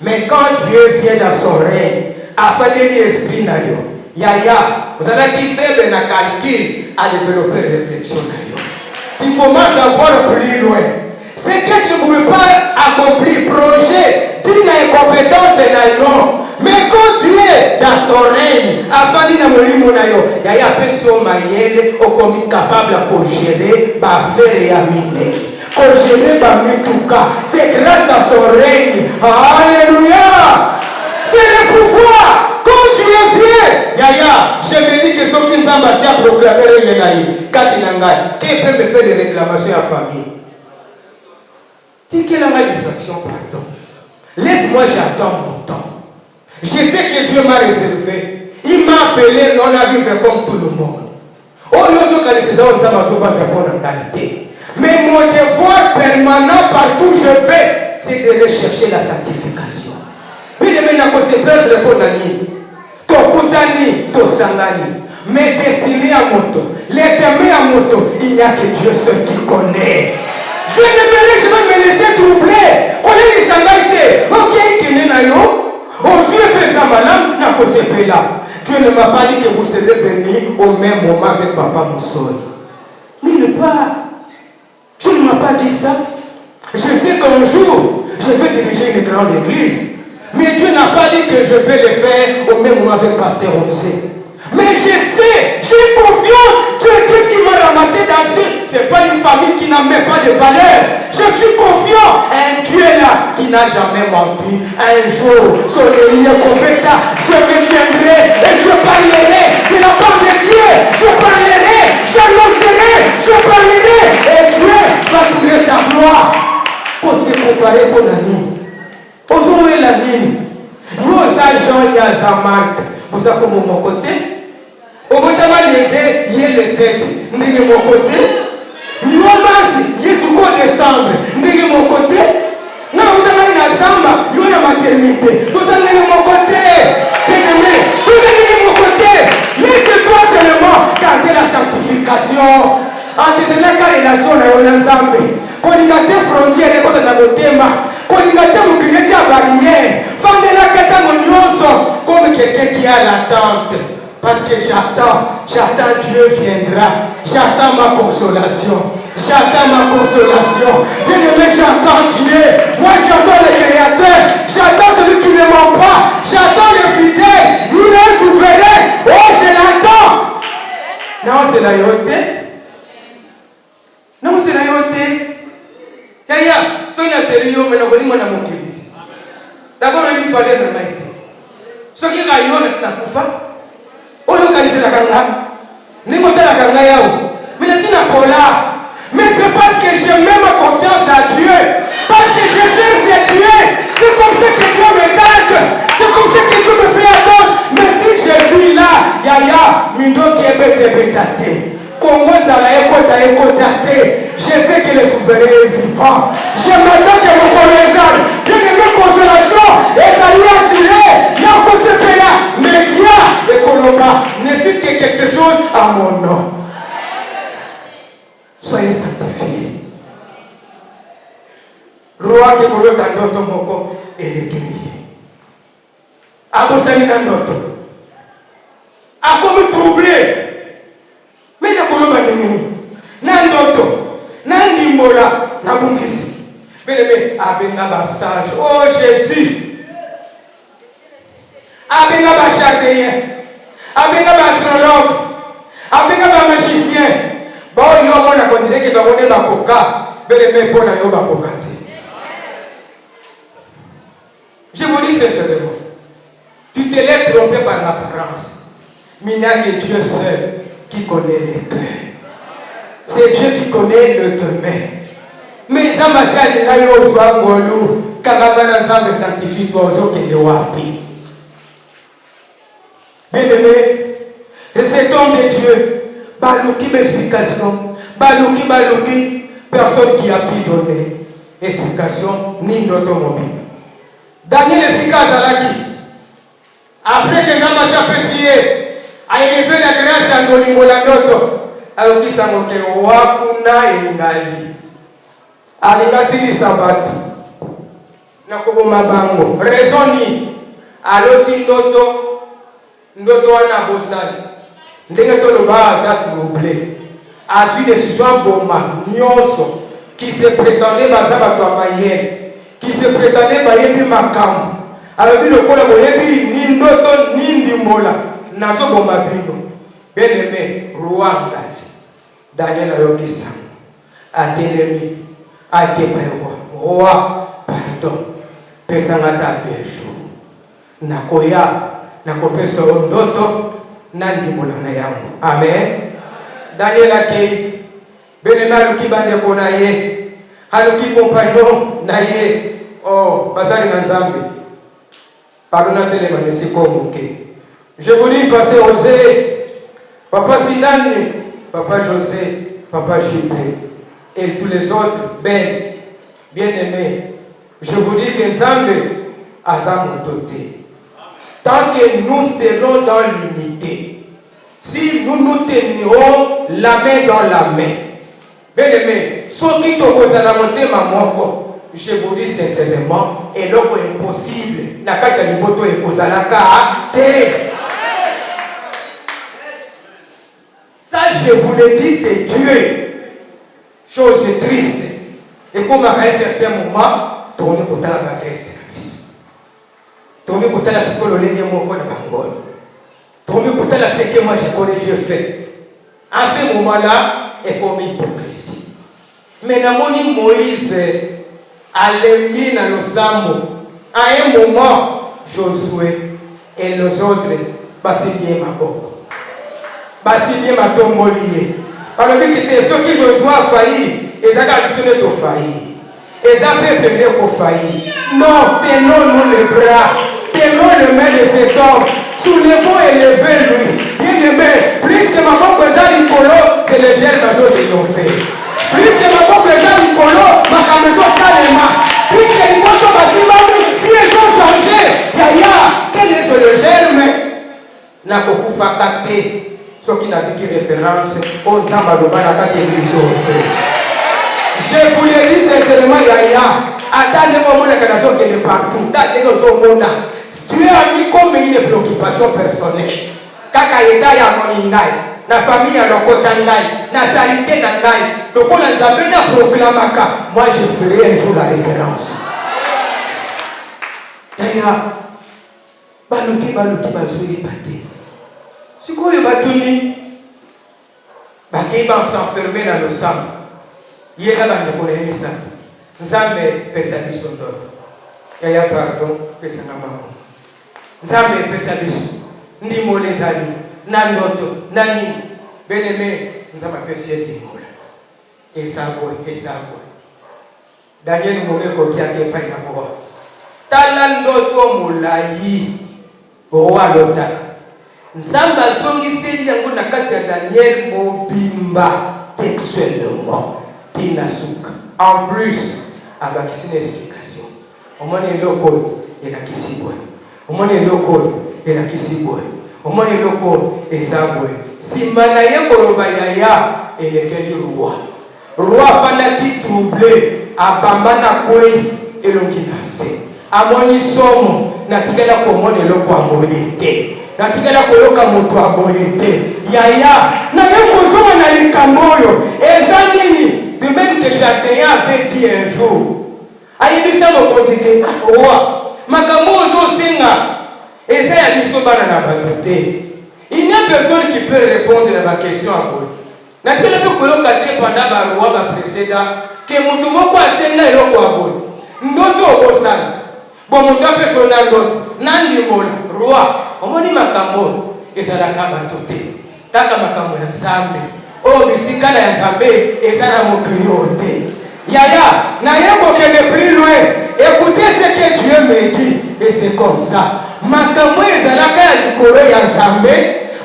Mais quand Dieu vient dans son règne, afin de l'esprit na yo, yaya, vous allez qui faible na calcul à développer réflexion na yo. Tu commences à voir plus loin. C'est que tu ne pouvais pas accomplir projet, tu n'as compétence na yo. Mais quand tu es dans son règne, afin de l'esprit na yo, yaya peso mayele au comme capable de gérer ba faire et aminer. C'est grâce à son règne. Alléluia. C'est le pouvoir. Quand tu es vieux, Yaya, je me dis que ceux qui nous ont a proclamé le Yenaï, Katinanga, qui peut me faire des réclamations à la famille? Dis qu'il a ma distraction, pardon. Laisse-moi, j'attends mon temps. Je sais que Dieu m'a réservé. Il m'a appelé non à vivre comme tout le monde. Oh, nous sommes allés chez eux, nous avons en qualité. Mais mon devoir permanent partout où je vais, c'est de rechercher la sanctification. Puis de me se perdre pour la nuit. Tokutani, tosangani. Mais destiné à moto, l'éternel à moto, il n'y a que Dieu seul qui connaît. Je ne vais me laisser troubler. Connais les sangalités. Ok, qui n'est pas yo. Aux yeux de Zamalam, n'a pas se là. Dieu ne m'a pas dit que vous serez bénis au même moment avec Papa Moussol. N'il pas. Tu ne m'as pas dit ça. Je sais qu'un jour, je vais diriger une grande église. Mais Dieu n'a pas dit que je vais le faire au même moment avec Pasteur Osé. Mais je sais, j'ai confiance. Dieu est Dieu qui m'a ramassé dans ce. Ce n'est pas une famille qui n'a même pas de valeur. Je suis confiant. Un Dieu là qui n'a jamais menti. Un jour, sur le lieu compétent, je me tiendrai et je parlerai de la part de Dieu. Je parlerai, j'annoncerai, je parlerai. Et Dieu va trouver sa gloire. Pour se préparer pour la nuit. Aujourd'hui, la nuit. Nous, Jean et Marc, vous avez comme mon côté. Au bout de l'aider, il y a les 7. Nous de mon côté. Nous avons jusqu'au décembre. Nous de mon côté. Nous avons la samba. Nous avons la maternité. Nous allons de mon côté. Bien-aimé. Nous allons de mon côté. Laisse-toi seulement garder la sanctification. Entre la relation na Nzambe. Quand il y a des frontières, quand il y a des thèmes. Quand il y a des barrières. Fandela kata monyoso. Comme quelqu'un qui a l'attente. Parce que j'attends Dieu viendra. J'attends ma consolation. J'attends ma consolation. Bien-aimé, j'attends Dieu. Moi, j'attends le Créateur. J'attends celui qui ne ment pas. J'attends le fidèle. Il est souverain. Oh, je l'attends. Non, c'est la yoté. Non, c'est la yoté. Yaya, soyez sérieux, mais nous allons mon kébite. D'abord, il fallait le mettre. Ce qui est la yoté, c'est la koufa. Mais c'est parce que je mets ma confiance à Dieu. Parce que je cherche Dieu. C'est comme ça que Dieu me garde. C'est comme ça que Dieu me fait attendre. Mais si je suis là, Yaya, Mindo qui est bête. Je sais que le souverain est vivant. Je m'attends que mon connaisseur, bien-aimé consolation, et ça lui a assuré, il y a encore ce pays-là, média et Colomba, ne fût que quelque chose à mon nom. Soyez sanctifiés. Roi qui voulait ta note moko et les guérir. A cosani na note. A comme troublé. Mais na Colomba nini? Na note. Nandi mola na bungisi. Bien-aimé, abenga ba sage. Oh Jésus. Abenga ba chardéen. Abenga ba astrologue. Abenga ba magicien. Bon, il y a un monde qui babone bakoka beleme mpona yo bakoka te. Je vous dis sincèrement, tu te l'es trompé par l'apparence, mais il n'y a que Dieu seul qui connaît les cœurs. C'est Dieu qui connaît le demain. Mais Zamasi a dit que yo sois ngolu kagana nzambe sanctifie toi ozokende wapi. Bien-aimé, et cet homme de Dieu, baluki m'explication, baluki, personne qui a pu donner explication ni d'automobile. Daniel expliqua à Zalaki, après que Zamasi a essayé à élever la grâce à Ndolingolandoto, alors qu'il s'en moquait, Wakuna Engali, Alingasili Sabatu, Nakobo Mabango, raisonni, Aloti Ndoto wana bosali ndenge toloba aza troublé azwi décision boma nyonso qui se prétendait baza bato ya mayele qui se prétendait bayebi makambo alobi lokola boyebi ni ndoto ni ndimbola nazoboma bino. Bien-aimé, roi ngali Daniel ayoki sango atelemi akeba roi pardon pesanga ta 2 jours nakoya nakopesa ndoto na ndimbola na yango. Amen. Daniel akei benema aluki bandeko na ye aluki compagnon na ye basali na nzambe pardonna telema nesiko moke. Je vous dis passer José, papa Sinane, papa José, papa Chipé et tous les autres bien-aimés, je vous dis que Nzambe aza motote. Tant que nous serons dans l'unité, si nous nous tenirons la main dans la main, bien aimé, ceux qui te causent la montée mamoko, je vous dis sincèrement, et l'eau est impossible. Nakata liboto est causé la carte. Ça, je vous le dis, c'est Dieu. Chose triste. Et comme à un certain moment, tourner pour la veste. Tourner pour la seconde ligne, mon corps de Bangol. Tourner pour la seconde, moi je connais Dieu fait. En ce moment-là, est comme hypocrisie. Mais dans mon Moïse, à l'ennemi dans le Sambo, à un moment, Josué et les autres, bassi bien ma boque. Bassi bien ma tombolier. Par le but que ceux qui Josué a failli, ils ont actionné au failli. Ils ont peuplé au failli. Non, tenons-nous les bras. Tenons les mains de cet homme. Soulevons et levez-lui. Bien aimé, plus que ma boque est à l'icolo, c'est le gel maison de l'ont fait. Plus que ma boque est à l'icolo, ma camaison salema. Plus que les motos bassimami, ils ont changé. Yaya, quel est le germe? N'a pas pu faire capter. Ce qui n'a dit référence aux Zambalobana qui je vous le dis sincèrement, Yaya. Attendez le moment où il est partout. Dieu a mis comme une préoccupation personnelle. Kaka yeda ya moningai, na famille ya lokotangai, na salité na ngai. Donc on a jamais na proclamaka. Moi je ferai un jour la référence. Yaya, baluki bazuri bate. C'est quoi le batuni? Bakei va s'enfermer dans le sang. Yera bande pour les missa. Nzambe pesa biso ndoto. Yaya pardon pesa ngamba. Nzambe pesa biso. Ndimo lezali na ndoto nani beneme nzambe pesa ndimola. Esabo. Daniel ngomeko kiake pa na kwa. Tala ndoto mulai. Roi lotaka. Nzambe azongiseli yango na kati ya Daniel mobimba textuellement tinasuka. En plus, avec une explication. Au moins il loko et la kisiboy. Au moins il loko et la kisiboy. Au moins il loko et zaboy. Si manaye koroba yaya et lequel roi. Roi fana qui troublé à bambana koi et l'onginase. À moni somo na tikela komone loko amoyete. Na tikela koloka moto aboyete. Yaya na yeko zoma na likamboyo. Ezanini de même que Châtelain avait dit un jour, Aïbissa m'a dit roi, Makamojo Senga, et ça y a dit Sobana n'a pas douté. Il n'y a personne qui peut répondre à ma question à vous. natikela mpe koyoka te pendant baroi baprécédent ke moto moko asenga eloko ya boye ndoto okosala bo moto apesa na ndoto nandimola roi omoni makambo ezalaka bato te taka makambo ya nzambe oyo bisika na ya nzambe eza na mokili te yaya naye kokende plus loin. Écoutez ce que Dieu me dit et c'est comme ça makambo ezalaka ya likolo ya nzambe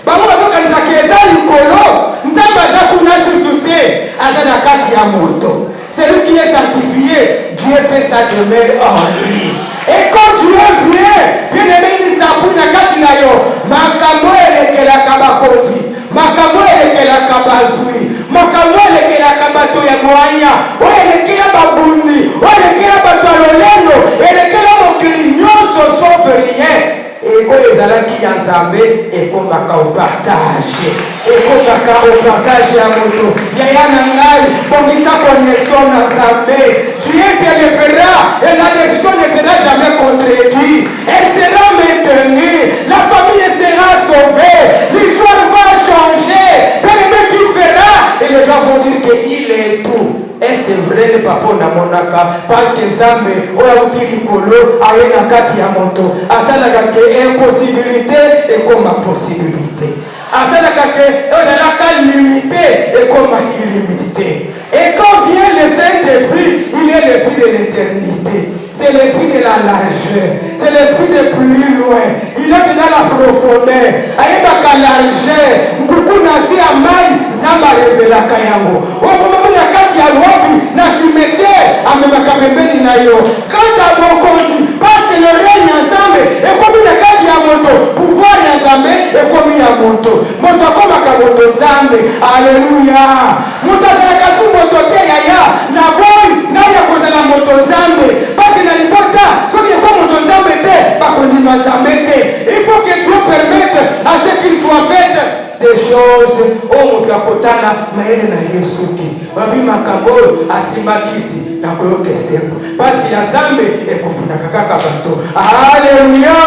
bango bazokanisaka eza likolo nzambe aza kuna susu te aza na kati ya moto. Celui qui est sanctifié, Dieu fait sa demeure en lui. Et quand Dieu vient, bien aimé, il s'appuie na kati na yo makambo elekelaka bakonzi makambo elekelaka bazwi makambo elekelaka bato ya mwanya oyo elekela babundi oyo elekela bato ya lolendo elekela mokili nyonso sauf rien. Eko ezalaki ya nzambe ekomaka opartage ekomaka opartage ya moto yaya na ngai bongisa connexion na nzambe. Dieu te le fera et la décision ne sera jamais contredite, elle sera maintenue, la famille sera sauvée, l'histoire va changer, bien-aimé tu feras et les gens vont dire qu'il est tout. Et c'est vrai le papa na monaka parce que nzambe oya utili kolo ayena kati ya moto asalaka ke impossibilité et comme possibilité asalaka ke ezalaka limité et comme illimité. Et quand vient le Saint-Esprit, il est l'esprit de l'éternité. C'est l'esprit de la largeur. C'est l'esprit de plus loin. Il est dans la profondeur. Ayebaka largeur. Nkukuna si amai zamba revela kayango. Obomo na kati ya lobi na cimetière amebaka pembeni na yo. Quand à bon compte parce que le règne ensemble et comme na kati ya moto pouvoir ya nzambe et comme ya moto. Moto koma ka moto nzambe. Alléluia. Moto zalaka su moto te yaya na boy na ya kozala moto nzambe. Parce que na libota soki ko moto nzambe te bakondima nzambe te. Il faut que Dieu permette à ce qu'il soit fait des choses au mutakotana maele na Yesu ki babi makambo asimakisi na koyoka sembo parce que ya nzambe ekufundaka kaka bato. Alléluia.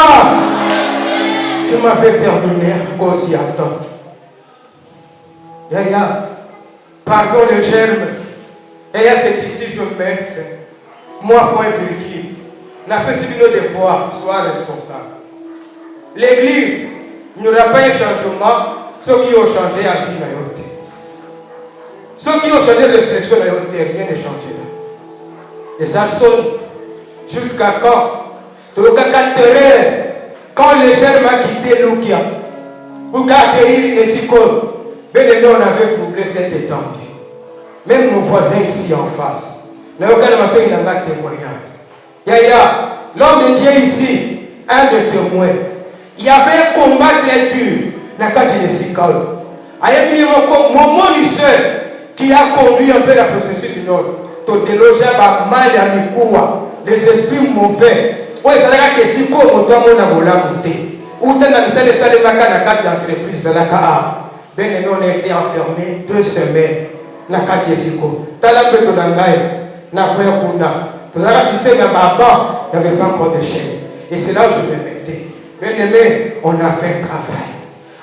Je m'avais terminé à cause y a temps. Yaya, pardon le germe. Yaya, c'est ici je mets fin. Moi, point virgule. N'a pas suivi nos devoirs, sois responsable. L'église, il n'y aura pas un changement. Ceux qui ont changé la vie, ceux qui ont changé de réflexion, rien ne changera. Et ça sonne jusqu'à quand? Tout le cas, quand le germe a quitté Lukia, pour atterrir les icônes, bien aimé, on avait troublé cette étendue. Même nos voisins ici en face. N'a aucun matin, il n'a pas témoignage. Yaya, l'homme de Dieu ici, un de témoins. Il y avait un combat très dur. Nakati de Sikal. Il y a un moment qui a conduit un peu la processus du Nord. To déloger mal à Mikoua, des esprits mauvais. Oui, ça veut dire que si comme on doit monter, ou dans la mission de Salemaka, Nakati entreprise, ben on a été enfermé 2 semaines. Nakati de Siko. Talambe Tonangaï, Nakoya Kunda. Vous avez assisté à Baba, il n'y avait pas encore de chaîne. Et c'est là où je me mettais. Bien aimé, on a fait un travail.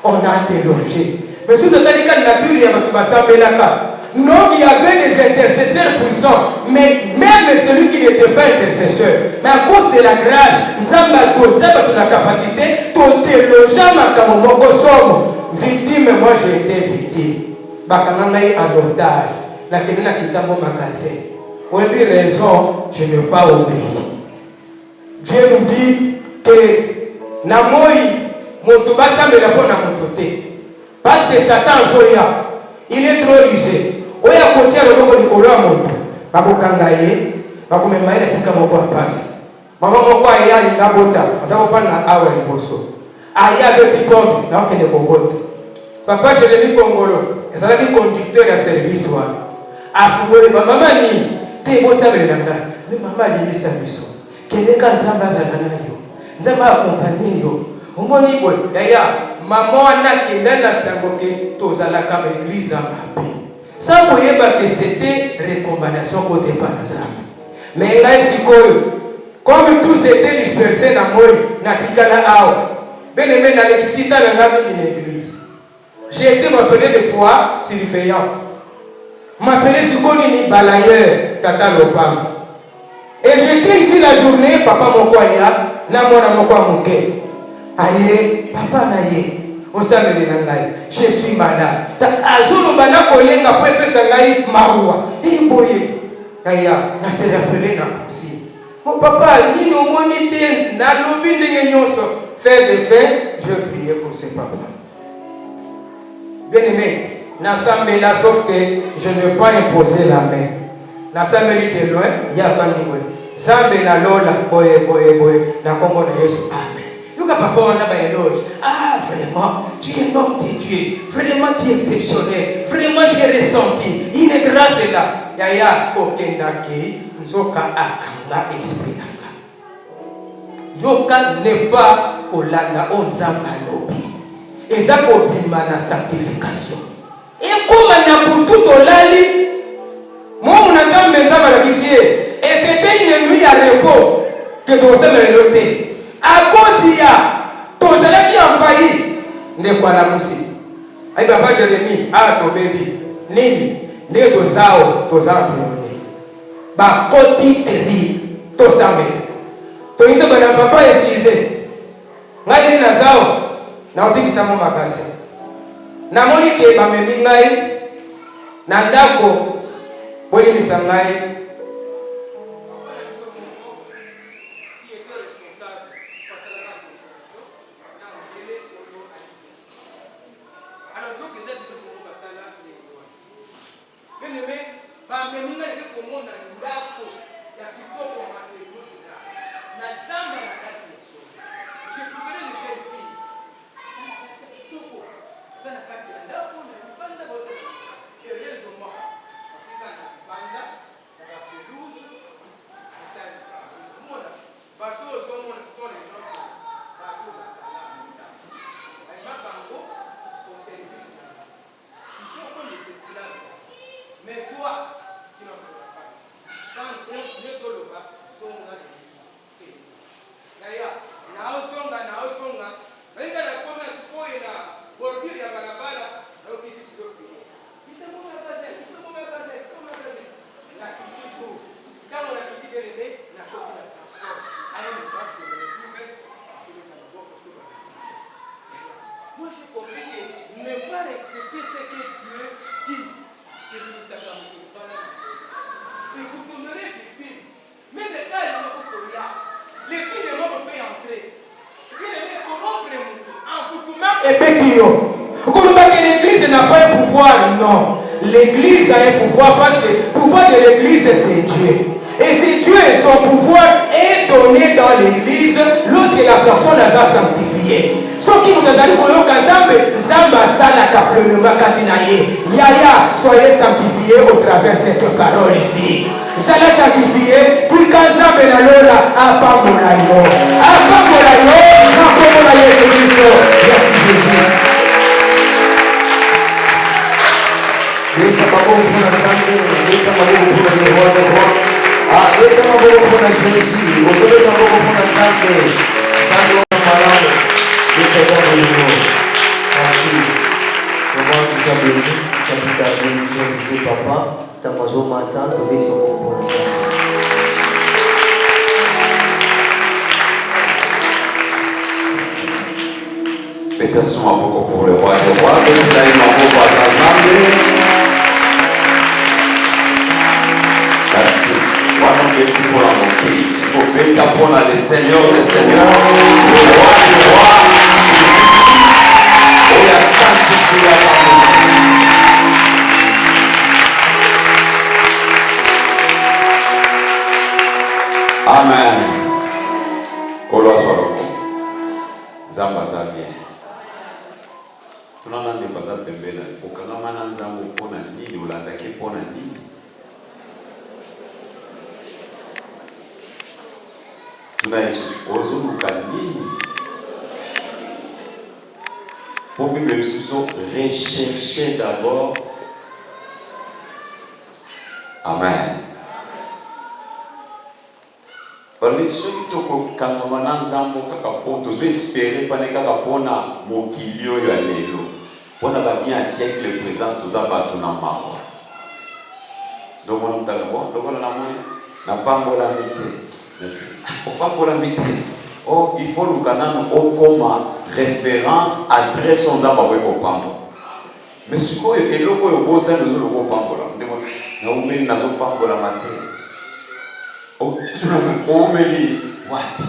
On a délogé. Mais si vous avez dit que la nature, il y y avait des intercesseurs puissants, mais même celui qui n'était pas intercesseur, mais à cause de la grâce, nous avons la capacité de déloger ma somme. Victime, moi j'ai été victime. Bakananaï en otage. La Kénina qui t'a mon magasin. Pour une raison, je n'ai pas obéi. Dieu nous dit que Namoi. Parce que Satan il est trop rusé. Oya kotia loboko likolo ya moto. Bakokanga ye, bakomema sika moko apasi. Mama moko aya linga bota, azako fana awa liboso. Aya beti porte, na okende kobota. Papa Jérémie Kongolo, ezalaki conducteur ya service wana. Afungole ba mama ni te bosabele nanga. Mais mama limisa biso. Keleka nzamba azala nayo. Nzamba accompagner yo. Omoni boy, yaya, maman wana kenda na sangoke tozalaka ba église à papi. Ça boyeba que c'était recommandation côté panazam. Mais là sikoyo, comme tous étaient dispersés na moi, na tikala ao. Ben aimé na l'électricité na ngami l'église. J'ai été appelé des fois surveillant. M'appelait Sikonini balayeur, Tata Lopam. Et j'étais ici la journée, papa Mokwaya, Namona Mokwa Moké. Aïe, papa Naye, on s'amène nangai. Je suis malade. Azulu bana kolenga po epesa ngai mawa. Boye. Kaya, na se rappeler na konsi. Mon papa, ni no monite, na lobi ndenge nyonso. Faire des faits, je priais pour ce papa. Bien aimé, Nassambé là, sauf que je ne vais pas imposer la main. Nassambé de loin, il y a famille. Zambé la lola, boye, na Congo na Yesu. Amen. Yuka papa, on a ba éloge. Ah, vraiment, tu es homme de Dieu. Vraiment, tu es exceptionnel. Vraiment, j'ai ressenti une grâce là. Yaya, kokendaki, nzoka akanga esprit nanga. Yoka n'est pas kolanda onzamba lobi. Ezako bima na sanctification. Et comme on a pour tout au lali, moi mon ensemble nzamba la kisie. Et c'était une nuit à repos que tu as me noté. À cause il y a, ton salaire qui a failli, n'est pas la musique. Aïe papa Jérémie, ah ton baby, nini, n'est ton sao, ton environné. Bah côté terrible, ton samé. Ton ito bana papa est cisé. Ngai na sao. Na otiki tamo makasi na moni ke bamemi ngai na ndako boni misangai l'église n'a pas un pouvoir, non. L'église a un pouvoir parce que le pouvoir de l'église c'est Dieu. Et c'est Dieu et son pouvoir est donné dans l'église lorsque la personne a sanctifié. Ce qui nous a dit que Zamba salaka pleinement katinaye. Yaya, soyez sanctifiés au travers de cette parole ici. Zala sanctifié, puis quand Zamba na lola, apamolayo. Apamolayo, apamolayo Jésus-Christ. Merci Jésus. Leta mabovu kuna Zambia, leta mabovu kuna Yehowa kwa. Leta mabovu kuna Jésus, leta mabovu kuna Zambia. Zambia kwa malao. Yesu Zambia. Merci. Comment nous avons béni, ça peut être nous inviter papa, dans mon matin, tu veux dire pour nous. Mettez-vous un peu pour le roi des rois. Mettez-vous un peu pour Zambia. Merci. Voilà un petit pour la montée. Il faut péter pour le Seigneur des Seigneurs, le roi des rois, Jésus-Christ. Oh, il a sanctifié la parole. Amen. Kolo soit le bon. Zamba Zambia. Tunana ne baza pembela. Ukangama na nzambo pona nini ulandake pona nini? Ozuluka nini? Pour que nous rechercher d'abord. Amen. Parce que quand on a un kaka po, tu veux espérer pas kaka pona mokili oyo ya lelo. On a bien un siècle présent, tout ça va tout dans marbre. Donc on a bon, donc on a n'a pas pour la mité. Pourquoi pour la mité? Oh, il faut le canal comme référence, adresse aux ababoués au pambo. Mais ce qu'on est le beau sein de le beau pambo là. On met une azo pambo la maté. Oh, on met les wapi.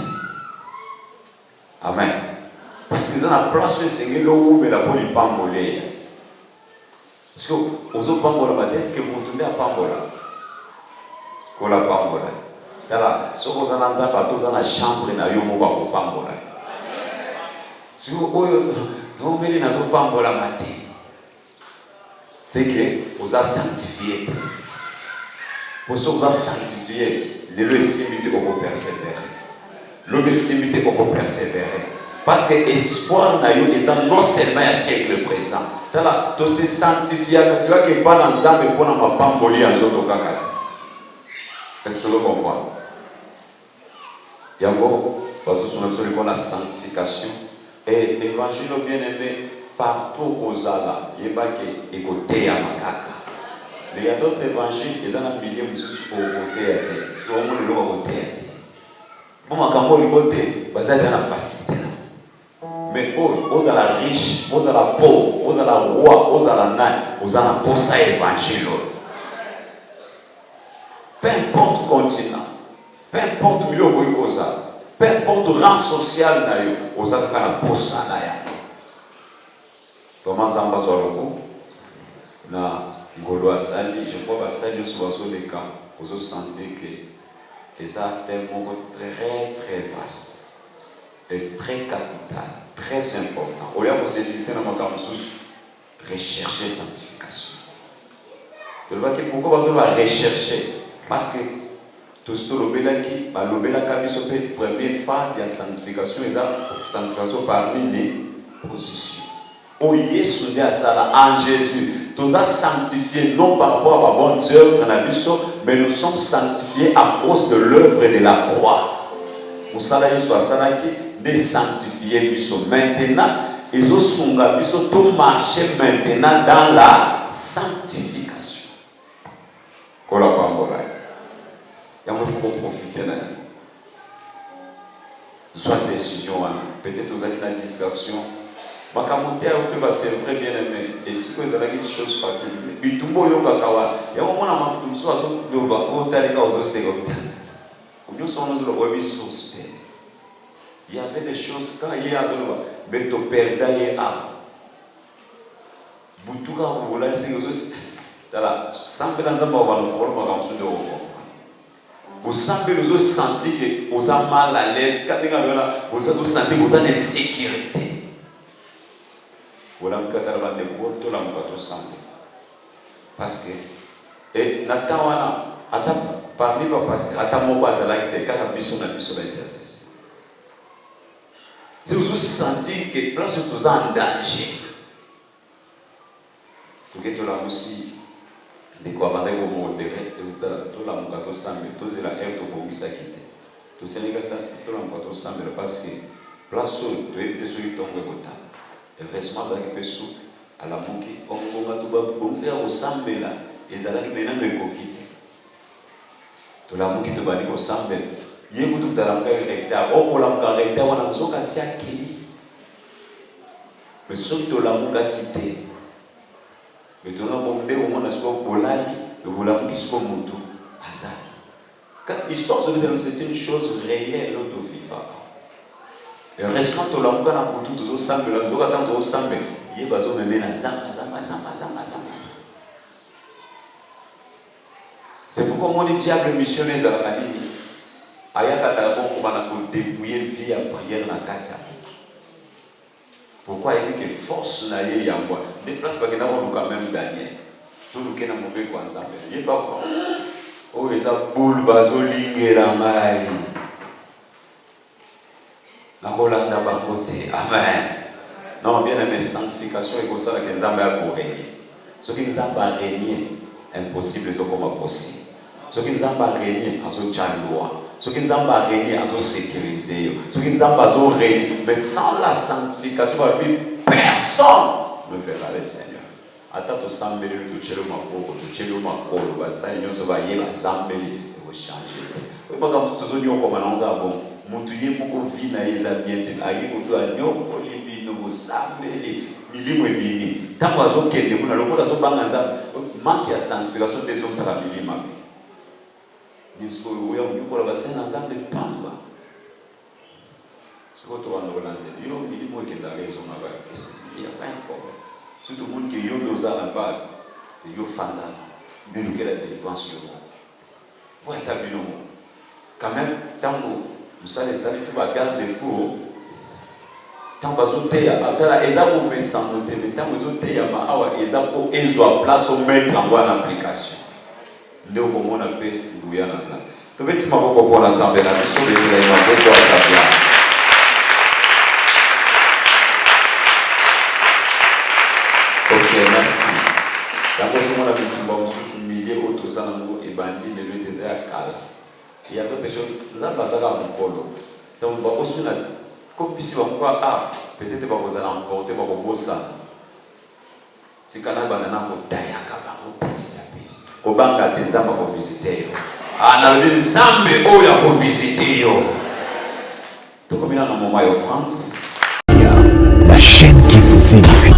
Amen. Parce qu'ils ont la place où c'est le où mais la poli pambo là. Parce que aux autres pambo la maté, est-ce que vous tournez à pambo là? Qu'on la pambo là. Tala, si vous avez une chambre, na yo moba ko pambola. Si vous avez une pambola matin, c'est que vous avez sanctifié. Pour ce que vous avez sanctifié, le simité au persévérer. Le simité au persévérer. Parce que l'espoir na yo est non seulement à siècle présent. Tala, to se sanctifier, tu as que pas dans zambe pour na pamboli en zoto kakati. Est-ce que vous comprenez? Yango, parce que nous avons la sanctification et l'évangile bien aimé partout aux ala, il y a des côtés à Makaka. Mais il y a d'autres évangiles, ils ont un millier de choses au côté à terre. Tout le monde est au côté à terre. Bon, quand on est au côté, vous avez la facilité. Mais aux ala riche, aux ala pauvre, aux ala roi, aux ala nain, aux ala pour ça évangile. Peu importe le continent. Peu importe le milieu où vous êtes, peu importe le rang social, vous êtes dans la poste. Thomas Zambazoualoko, na Ngolo Asali, je crois que Asali sur les camps, vous avez senti que c'est un mot très très vaste et très capital, très important. Au lieu de se dire dans ma rechercher sanctification. Pourquoi vous allez rechercher? Parce que tout ce que la première phase de la sanctification, et la sanctification parmi les positions. Au Jésus en Jésus, nous sommes sanctifiés non par rapport à ma bonne œuvre, mais nous sommes sanctifiés à cause de l'œuvre de la croix. Nous sommes sanctifiés maintenant, ils ont tout marché maintenant dans la sanctification. Il faut profiter de soit décision, peut-être vous avez une distraction. Ma camouflage, c'est vrai bien aimé. Et si vous avez quelque chose de facile, il y a un moment où il y a il y avait des choses quand il y a mais tu perds à Boutuka ou là, c'est que sans dans un moment, vous semblez nous sentir que vous avez mal à l'aise, vous avez senti que vous avez une sécurité. Vous avez parce que, et Nathawana, parmi les pasteurs, si vous sentez que place où vous êtes en danger, vous êtes là aussi. De quoi va vous modérer, tout la mukato sambe, tout c'est la air to bongisa kite. Tout c'est les gars, tout la mukato sambe parce que place où tu es sur le tombe gota. Et récemment dans le peso à la muki, on va tout bongisa au sambe là, et ça là qui maintenant le kokite. Tout la muki te bani au sambe. Yégo tout à la muka recta, oh pour la muka recta, on a zoka si akei. Mais surtout la muka kite. Mais tu as demandé au monde à ce qu'on bolali, le bolam qui soit montou, azaki. Quand l'histoire de l'homme c'est une chose réelle de FIFA. Et restant au l'homme quand on a tout au sambe, le droit tant au sambe, il va se mener à zama. C'est pourquoi mon diable missionnaire à la ligne. Ayaka d'abord pour dépouiller vie à prière dans la katia. Pourquoi il dit que force n'a rien à moi? Des places parce que nous avons quand même gagné. Tout le monde a mauvais quoi ensemble. Il n'est pas bon. Oh, ils ont boule basoling et la maille. La Hollande a pas côté. Amen. Non, bien aimé, sanctification et comme ça, que nous avons pour régner. Ce qui nous a régné, impossible, c'est comme possible. Ce qui nous a régné, c'est une loi. Ce qui nous a régné, c'est sécuriser. Ce qui nous a régné, mais sans la sanctification, personne me verra le Seigneur. Ata to sambeli to chelo maboko to chelo makolo ba sa nyonso ba ye ba sambeli e ko changer. O ba ka mtu zo nyoko manonga bon mutu ye moko vina yeza bien te ayi ko to anyoko libi no bo sambeli milimo ebimi tango azokende kuna lokola azobanga nzambe manque ya sanctification te ezokisaka milima nisiko oya mokola basenga nzambe pamba siko towanda kolandela yo milimo ekendaka ezongaka kese ya pas un problème surtout monde ke yo nde oza na base te yo fanda bilukela délivrance yo po ata bino quand même tango mosala esali mpe bagarde fou tant bazoteya atala eza komesano te me ntango ezoteyama awa eza mpo ezwa place omettre yango en application nde okomona mpe nguya na nzambe tobeti maboko mpo na nzambe na biso betela maboko azabia. Ok, merci. Yango ozomona bitumba mosusu milie oyo toza nango ebandi lelo ete eza ya kala ya d'autres choses nzambe azaka mokolo osuna comme si peut-être pas vous allez emporter pas pour ça. Si kana banana ko tayaka ba petit à petit. Ko banga tenzamba ko visiter yo. Na le nzambe o ya ko visiter yo. To komina na moment yo France. La chaîne qui vous édifie.